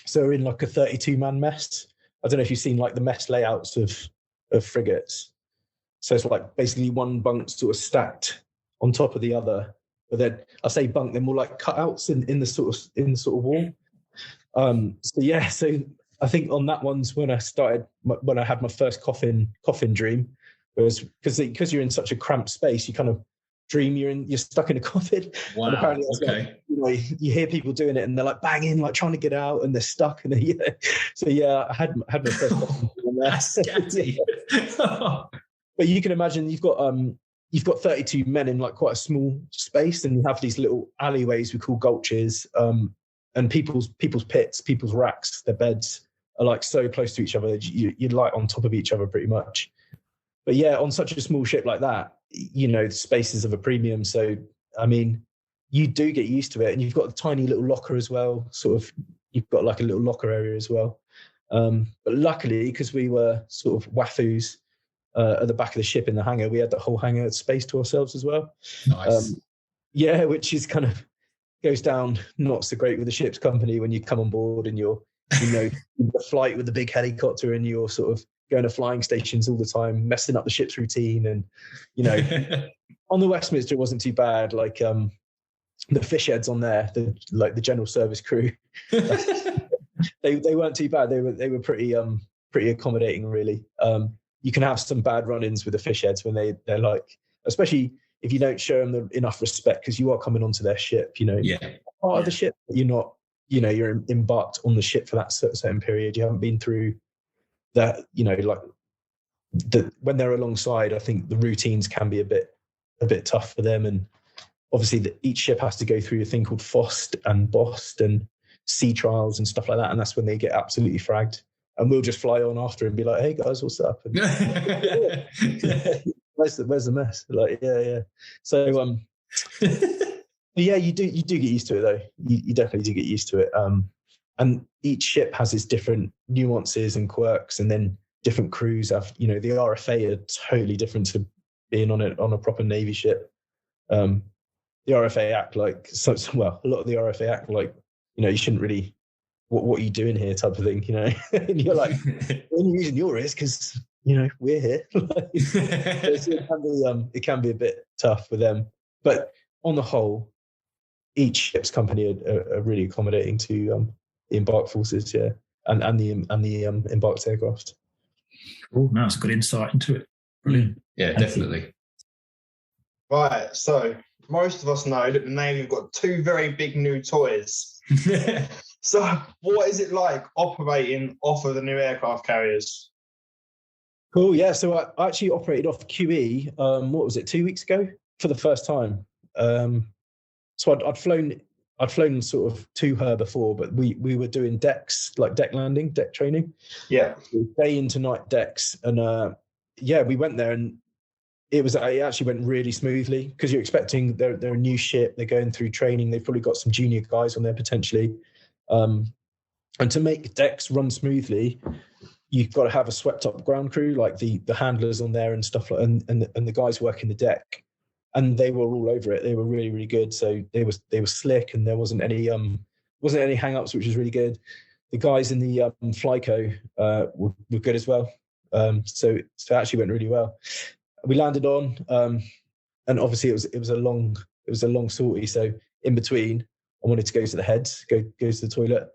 So we're in like a 32-man mess. I don't know if you've seen like the mess layouts of frigates. So it's like basically one bunk sort of stacked on top of the other. But then I say bunk, they're more like cutouts in the sort of wall. So I think on that one's when I had my first coffin dream. It was because you're in such a cramped space, you kind of dream you're stuck in a coffin. Wow. And apparently Okay. like, you hear people doing it and they're like banging, like trying to get out, and they're stuck. And so I had my first coffin dream there. That's scatty. But you can imagine you've got 32 men in like quite a small space, and you have these little alleyways we call gulches, and people's pits, people's racks, their beds are like so close to each other. You're like on top of each other pretty much. But yeah, on such a small ship like that, the space is of a premium. So I mean, you do get used to it, and you've got a tiny little locker as well. Sort of, you've got like a little locker area as well. But luckily, because we were sort of wafoos at the back of the ship in the hangar, we had the whole hangar space to ourselves as well. Nice. Which is kind of goes down not so great with the ship's company when you come on board and you're the flight with the big helicopter, and you're sort of going to flying stations all the time, messing up the ship's routine. And on the Westminster it wasn't too bad. Like the fish heads on there, the general service crew, they weren't too bad. They were pretty accommodating, really. You can have some bad run-ins with the fish heads when they're like, especially if you don't show them enough respect, because you are coming onto their ship, part of the ship, but you're not, you're embarked on the ship for that certain period. You haven't been through that, when they're alongside, I think the routines can be a bit tough for them. And obviously each ship has to go through a thing called FOST and BOST and sea trials and stuff like that. And that's when they get absolutely fragged. And we'll just fly on after and be like, "Hey guys, what's up?" And, where's the mess? Like, yeah. So, yeah, you do get used to it though. You definitely do get used to it. And each ship has its different nuances and quirks, and then different crews have. The RFA are totally different to being on a proper Navy ship. The RFA act like a lot of the RFA act like you shouldn't really. What are you doing here, type of thing, And you're like, when you're using your ears, because we're here. It can be a bit tough with them, but on the whole, each ship's company are really accommodating to the embarked forces, and the embarked aircraft. Cool, that's a good insight into it. Brilliant. Yeah, definitely. Right, so most of us know that the Navy have got two very big new toys. So what is it like operating off of the new aircraft carriers? Cool, yeah. So I actually operated off QE, what was it, 2 weeks ago for the first time. So I'd flown sort of to her before, but we were doing decks, like deck landing, deck training. Yeah. Day into night decks. And we went there, and it actually went really smoothly, because you're expecting they're a new ship, they're going through training, they've probably got some junior guys on there potentially. And to make decks run smoothly, you've got to have a swept up ground crew, like the handlers on there and stuff like, and the guys working the deck, and they were all over it. They were really, really good. So they were slick, and there wasn't any hang-ups, which was really good. The guys in the Flyco were good as well. So it actually went really well. We landed on, and obviously it was a long sortie. So in between, I wanted to go to the heads, go to the toilet.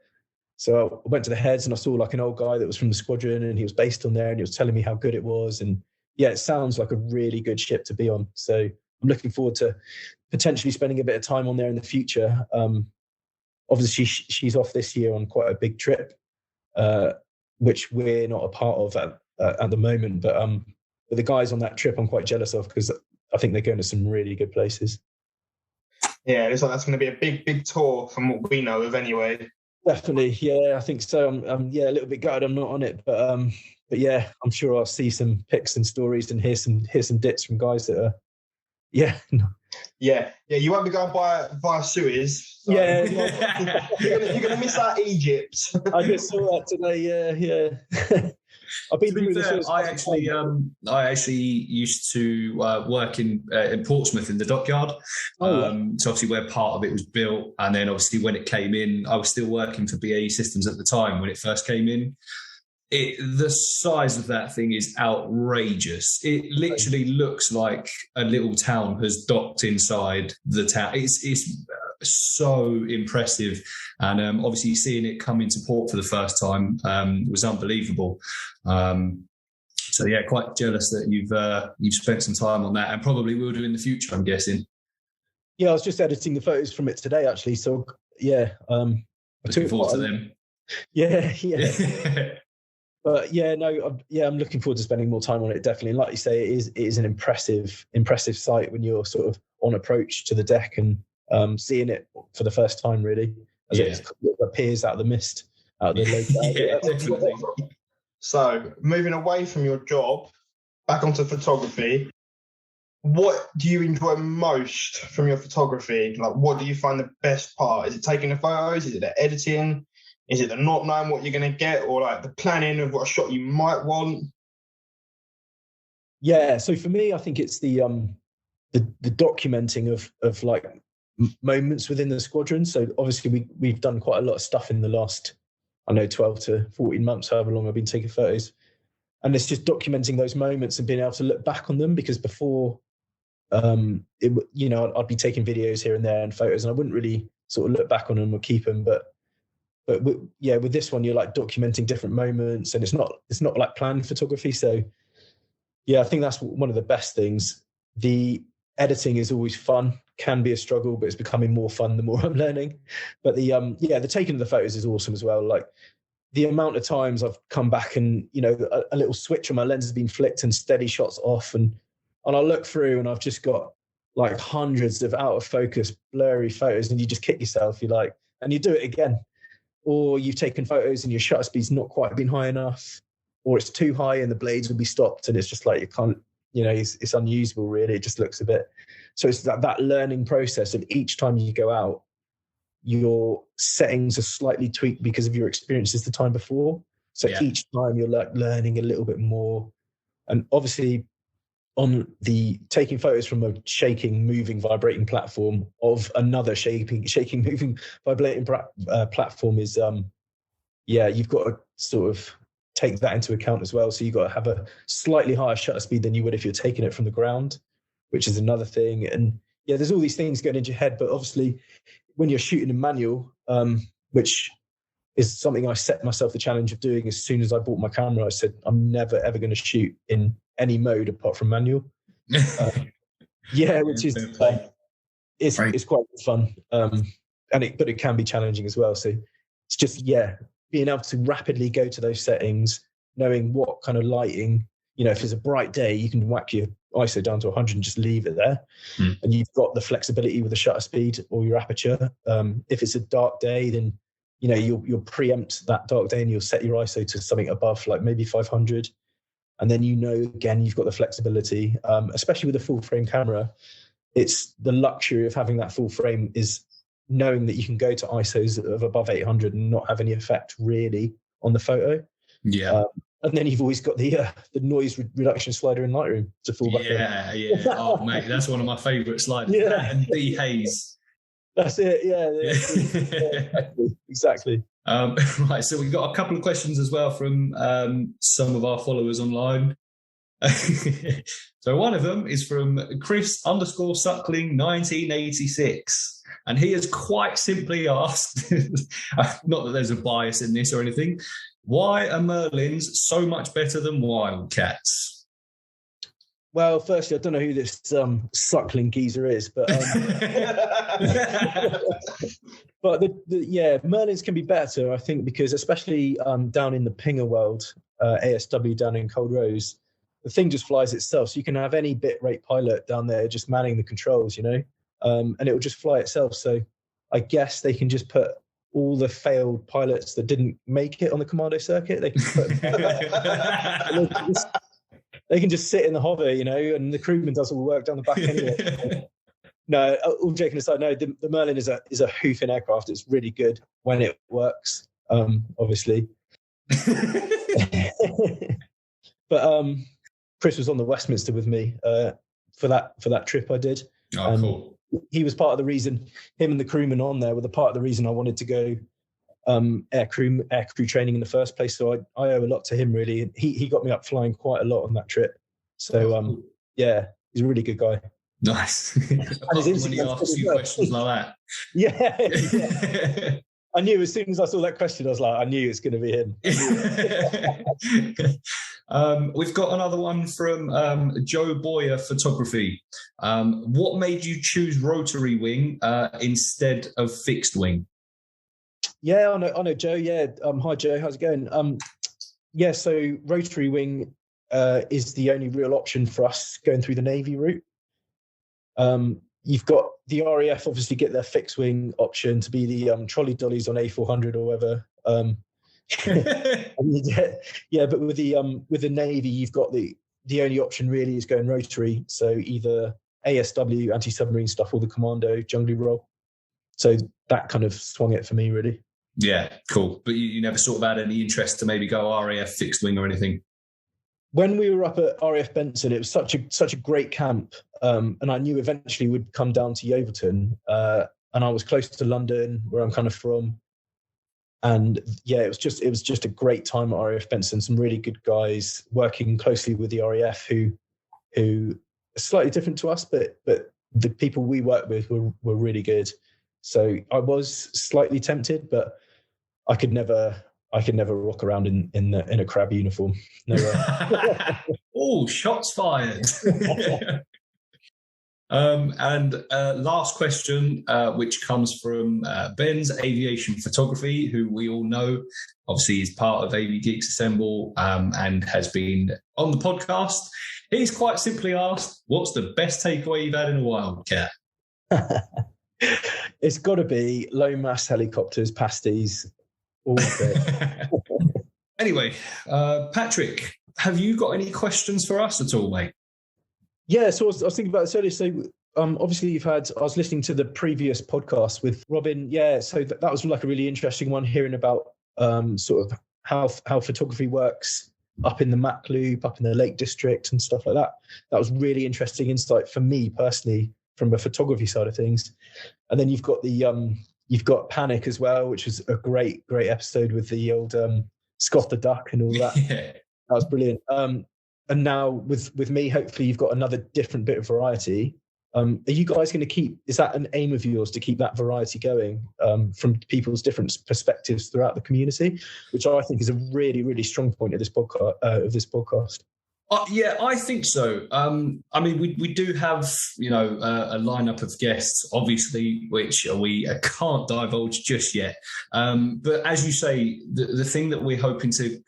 So I went to the heads, and I saw like an old guy that was from the squadron, and he was based on there, and he was telling me how good it was. And yeah, it sounds like a really good ship to be on. So I'm looking forward to potentially spending a bit of time on there in the future. obviously she's off this year on quite a big trip, which we're not a part of at the moment. But the guys on that trip, I'm quite jealous of because I think they're going to some really good places. Yeah, it looks like that's going to be a big tour from what we know of anyway. Definitely, yeah, I think so. I'm a little bit gutted I'm not on it, but yeah, I'm sure I'll see some pics and stories and hear some dits from guys that are, yeah. Yeah. You won't be going via Suez. So. Yeah, you're gonna miss out Egypt. I just saw that today. Yeah. I've been through this. I actually used to work in Portsmouth in the dockyard. So obviously where part of it was built, and then obviously when it came in, I was still working for BAE Systems at the time when it first came in. The size of that thing is outrageous. It literally looks like a little town has docked inside the town. It's so impressive, and obviously seeing it come into port for the first time was unbelievable. So yeah, quite jealous that you've spent some time on that, and probably will do in the future, I'm guessing. Yeah, I was just editing the photos from it today, actually. So yeah, looking forward to them. Yeah. But yeah, I'm looking forward to spending more time on it, definitely. And like you say, it is an impressive sight when you're sort of on approach to the deck and seeing it for the first time, really, as it appears out of the mist, out of the lake. Yeah, definitely. So, moving away from your job, back onto photography, what do you enjoy most from your photography? Like, what do you find the best part? Is it taking the photos? Is it the editing? Is it the not knowing what you're going to get, or like the planning of what shot you might want? Yeah, so for me, I think it's the documenting of like moments within the squadron. So obviously we've done quite a lot of stuff in the last, 12 to 14 months, however long I've been taking photos. And it's just documenting those moments and being able to look back on them, because before, I'd be taking videos here and there and photos, and I wouldn't really sort of look back on them or keep them. But with this one, you're like documenting different moments, and it's not like planned photography. So yeah, I think that's one of the best things. The editing is always fun, can be a struggle, but it's becoming more fun the more I'm learning. But the taking of the photos is awesome as well. Like the amount of times I've come back and, a little switch on my lens has been flicked and steady shots off, and I'll look through and I've just got like hundreds of out of focus, blurry photos, and you just kick yourself. You're like, and you do it again. Or you've taken photos and your shutter speed's not quite been high enough, or it's too high and the blades will be stopped, and it's just like you can't, it's unusable really. It just looks a bit. So it's that learning process of each time you go out, your settings are slightly tweaked because of your experiences the time before. So each time you're like learning a little bit more. And obviously on the taking photos from a shaking, moving, vibrating platform of another shaking, moving, vibrating platform is, you've got to sort of take that into account as well. So you've got to have a slightly higher shutter speed than you would if you're taking it from the ground, which is another thing. And yeah, there's all these things going into your head, but obviously when you're shooting in manual, which is something I set myself the challenge of doing as soon as I bought my camera, I said, I'm never, ever going to shoot in any mode apart from manual. Which is, it's quite fun. But it can be challenging as well. So it's just, being able to rapidly go to those settings, knowing what kind of lighting, if it's a bright day, you can whack your ISO down to 100 and just leave it there. And you've got the flexibility with the shutter speed or your aperture. If it's a dark day, then, you'll preempt that dark day and you'll set your ISO to something above, like maybe 500. And then, again, you've got the flexibility, especially with a full frame camera. It's the luxury of having that full frame is knowing that you can go to ISOs of above 800 and not have any effect really on the photo. Yeah. And then you've always got the noise reduction slider in Lightroom to fall back in. Yeah. Oh, mate, that's one of my favourite sliders. Yeah. And dehaze. That's it. Yeah. Exactly. Right. So we've got a couple of questions as well from some of our followers online. So one of them is from Chris_Suckling 1986. And he has quite simply asked, not that there's a bias in this or anything, why are Merlins so much better than Wildcats? Well, firstly, I don't know who this suckling geezer is, but but Merlins can be better, I think, because especially down in the pinger world, ASW down in Cold Rose, the thing just flies itself. So you can have any bitrate pilot down there just manning the controls, and it will just fly itself. So I guess they can just put all the failed pilots that didn't make it on the commando circuit. They can they can just sit in the hover, and the crewman does all the work down the back anyway. No, all joking aside, no, the Merlin is a hoofing aircraft. It's really good when it works, obviously. But Chris was on the Westminster with me for that trip I did. Oh, cool. He was part of the reason. Him and the crewman on there were the part of the reason I wanted to go air crew training in the first place. So I owe a lot to him, really. He got me up flying quite a lot on that trip. So yeah, he's a really good guy. Nice. When he asks you questions like that. Yeah. I knew as soon as I saw that question, I was like, I knew it's going to be him. We've got another one from Joe Boyer Photography. What made you choose rotary wing instead of fixed wing? Yeah, I know Joe. Yeah. Hi, Joe. How's it going? So rotary wing is the only real option for us going through the Navy route. You've got the RAF obviously get their fixed wing option to be the trolley dollies on A400 or whatever. But with the Navy, you've got the only option really is going rotary. So either ASW, anti-submarine stuff, or the commando jungly role. So that kind of swung it for me, really. Yeah, cool. But you never sort of had any interest to maybe go RAF fixed wing or anything? When we were up at RAF Benson, it was such a great camp, and I knew eventually we'd come down to Yeovilton, and I was close to London, where I'm kind of from, and yeah, it was just a great time at RAF Benson. Some really good guys working closely with the RAF who are slightly different to us, but the people we worked with were really good. So I was slightly tempted, but I could never rock around in a crab uniform. No way. Oh, shots fired. And last question, which comes from Ben's Aviation Photography, who we all know, obviously is part of Avgeeks Assemble and has been on the podcast. He's quite simply asked, what's the best takeaway you've had in a Wildcat? It's got to be low mass helicopters, pasties, all of it. Anyway, Patrick, have you got any questions for us at all, mate? Yeah, so I was thinking about this earlier. So obviously I was listening to the previous podcast with Robin. Yeah, so that was like a really interesting one, hearing about sort of how photography works up in the Mac Loop, up in the Lake District and stuff like that. That was really interesting insight for me personally from a photography side of things. And then you've got you've got Panic as well, which was a great episode with the old Scott the Duck and all that. Yeah. That was brilliant. And now with me, hopefully you've got another different bit of variety. Are you guys going to keep, is that an aim of yours to keep that variety going from people's different perspectives throughout the community, which I think is a really, really strong point of this podcast? Yeah, I think so. I mean, we do have, a lineup of guests, obviously, which we can't divulge just yet. But as you say, the thing that we're hoping to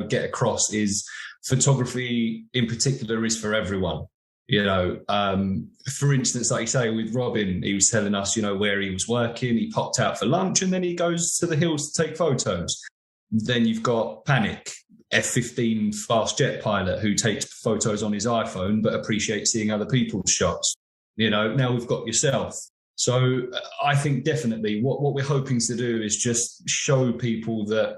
get across is photography in particular is for everyone. For instance, like you say, with Robin, he was telling us, where he was working. He popped out for lunch and then he goes to the hills to take photos. Then you've got Panic, F-15 fast jet pilot who takes photos on his iPhone but appreciates seeing other people's shots. Now we've got yourself. So I think definitely what we're hoping to do is just show people that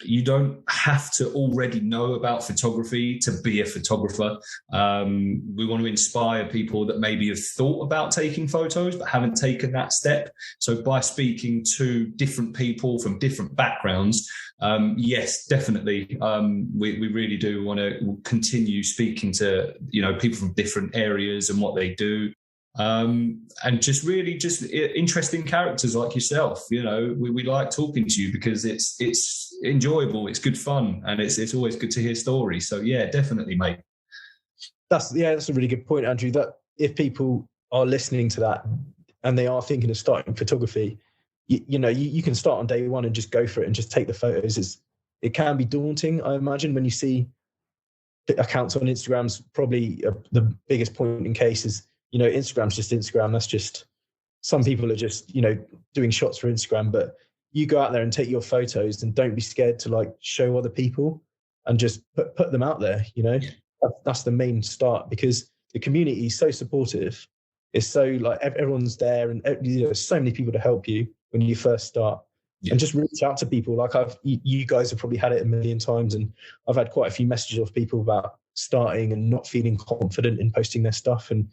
you don't have to already know about photography to be a photographer. We want to inspire people that maybe have thought about taking photos but haven't taken that step. So by speaking to different people from different backgrounds, yes, definitely, we really do want to continue speaking to people from different areas and what they do. And just interesting characters like yourself. We like talking to you because it's enjoyable, it's good fun, and it's always good to hear stories. So yeah, definitely, mate. That's a really good point, Andrew. That if people are listening to that and they are thinking of starting photography, you can start on day one and just go for it and just take the photos. It can be daunting, I imagine, when you see accounts on Instagram's probably the biggest point in case is, Instagram's just Instagram. That's just, some people are just, doing shots for Instagram, but you go out there and take your photos and don't be scared to like show other people and just put them out there. That's the main start, because the community is so supportive. It's so like everyone's there, and there's so many people to help you when you first start. And just reach out to people. Like you guys have probably had it a million times, and I've had quite a few messages of people about starting and not feeling confident in posting their stuff. And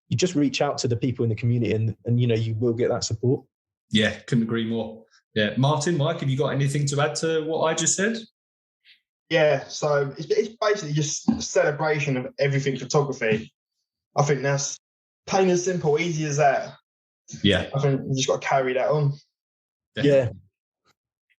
you just reach out to the people in the community, and you will get that support. Yeah, couldn't agree more. Yeah, Martin, Mike, have you got anything to add to what I just said? Yeah, so it's basically just a celebration of everything photography. I think that's plain and simple, easy as that. Yeah, I think you just got to carry that on. Definitely. Yeah.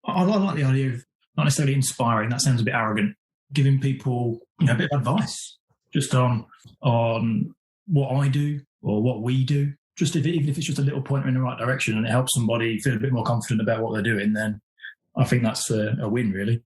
I like the idea of not necessarily inspiring. That sounds a bit arrogant. Giving people, a bit of advice just on what I do or what we do. Just even if it's just a little pointer in the right direction and it helps somebody feel a bit more confident about what they're doing, then I think that's a win, really.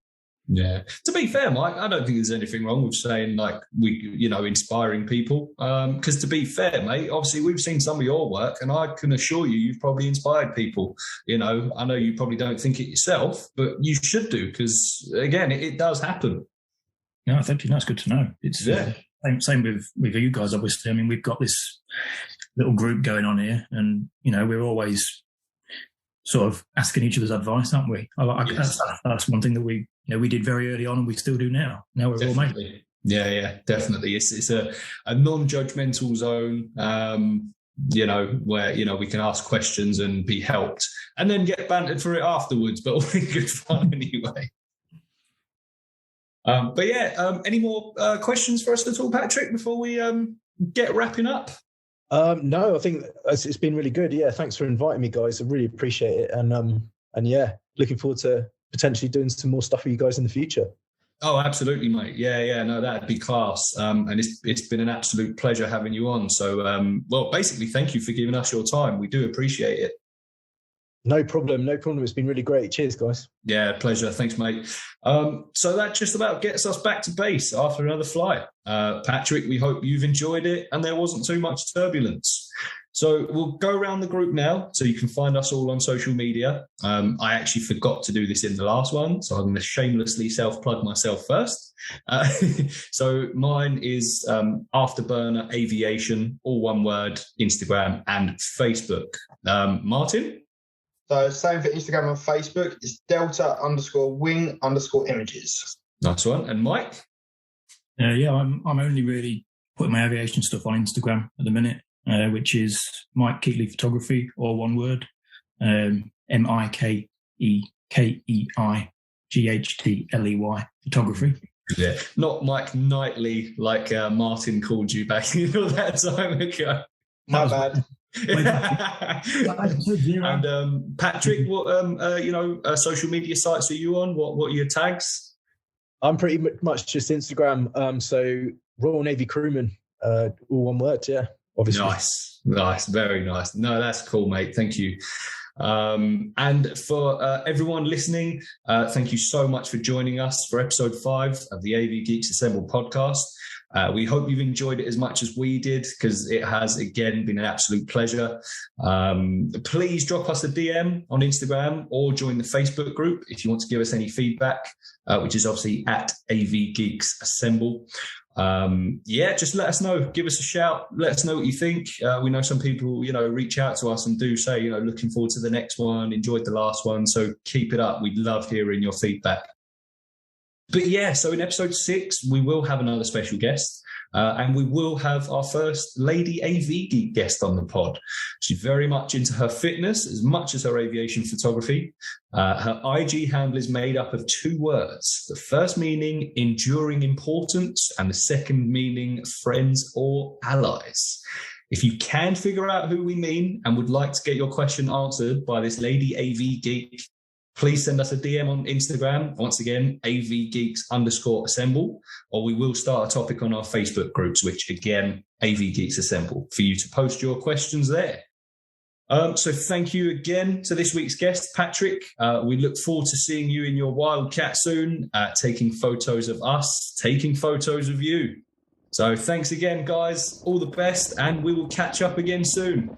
Yeah. To be fair, Mike, I don't think there's anything wrong with saying like inspiring people. Because to be fair, mate, obviously we've seen some of your work, and I can assure you've probably inspired people. I know you probably don't think it yourself, but you should do, because again, it does happen. Yeah, thank you. That's good to know. It's same with you guys, obviously. I mean, we've got this little group going on here, and we're always sort of asking each other's advice, aren't we? Yes. That's one thing that we did very early on, and we still do now. Now we're all mates. Yeah, definitely. It's a non-judgmental zone, where we can ask questions and be helped, and then get bantered for it afterwards. But all in good fun anyway. Any more questions for us at all, Patrick, before we get wrapping up? No, I think it's been really good. Yeah, thanks for inviting me, guys. I really appreciate it, and yeah, looking forward to potentially doing some more stuff with you guys in the future. Oh, absolutely, mate. Yeah, no, that'd be class. And it's been an absolute pleasure having you on. So, basically, thank you for giving us your time. We do appreciate it. No problem. It's been really great. Cheers, guys. Yeah, pleasure. Thanks, mate. So that just about gets us back to base after another flight. Patrick, we hope you've enjoyed it and there wasn't too much turbulence. So we'll go around the group now, so you can find us all on social media. I actually forgot to do this in the last one, so I'm going to shamelessly self-plug myself first. So mine is Afterburner Aviation, all one word, Instagram and Facebook. Martin? So same for Instagram and Facebook. It's Delta_wing_images. Nice one. And Mike? I'm only really putting my aviation stuff on Instagram at the minute, which is Mike Keatley Photography, or one word, MikeKeightley Photography. Yeah, not Mike Knightley like Martin called you back all that time ago. My bad. And Patrick, what social media sites are you on? What are your tags? I'm pretty much just Instagram. So Royal Navy Crewman, all one word. Yeah, obviously. Nice, very nice. No, that's cool, mate. Thank you. And for everyone listening, thank you so much for joining us for episode 5 of the AvGeeks Assemble podcast. We hope you've enjoyed it as much as we did, because it has, again, been an absolute pleasure. Please drop us a DM on Instagram or join the Facebook group if you want to give us any feedback, which is obviously at AvGeeks Assemble. Just let us know. Give us a shout. Let us know what you think. We know some people, reach out to us and do say, looking forward to the next one, enjoyed the last one. So keep it up. We'd love hearing your feedback. But yeah, so in episode 6, we will have another special guest, and we will have our first lady AV geek guest on the pod. She's very much into her fitness as much as her aviation photography. Her IG handle is made up of 2 words. The first meaning enduring importance, and the second meaning friends or allies. If you can figure out who we mean and would like to get your question answered by this lady AV geek, please send us a DM on Instagram. Once again, AvGeeks_Assemble, or we will start a topic on our Facebook groups, which again, AvGeeks Assemble, for you to post your questions there. So thank you again to this week's guest, Patrick. We look forward to seeing you in your Wildcat soon, taking photos of us, taking photos of you. So thanks again, guys. All the best, and we will catch up again soon.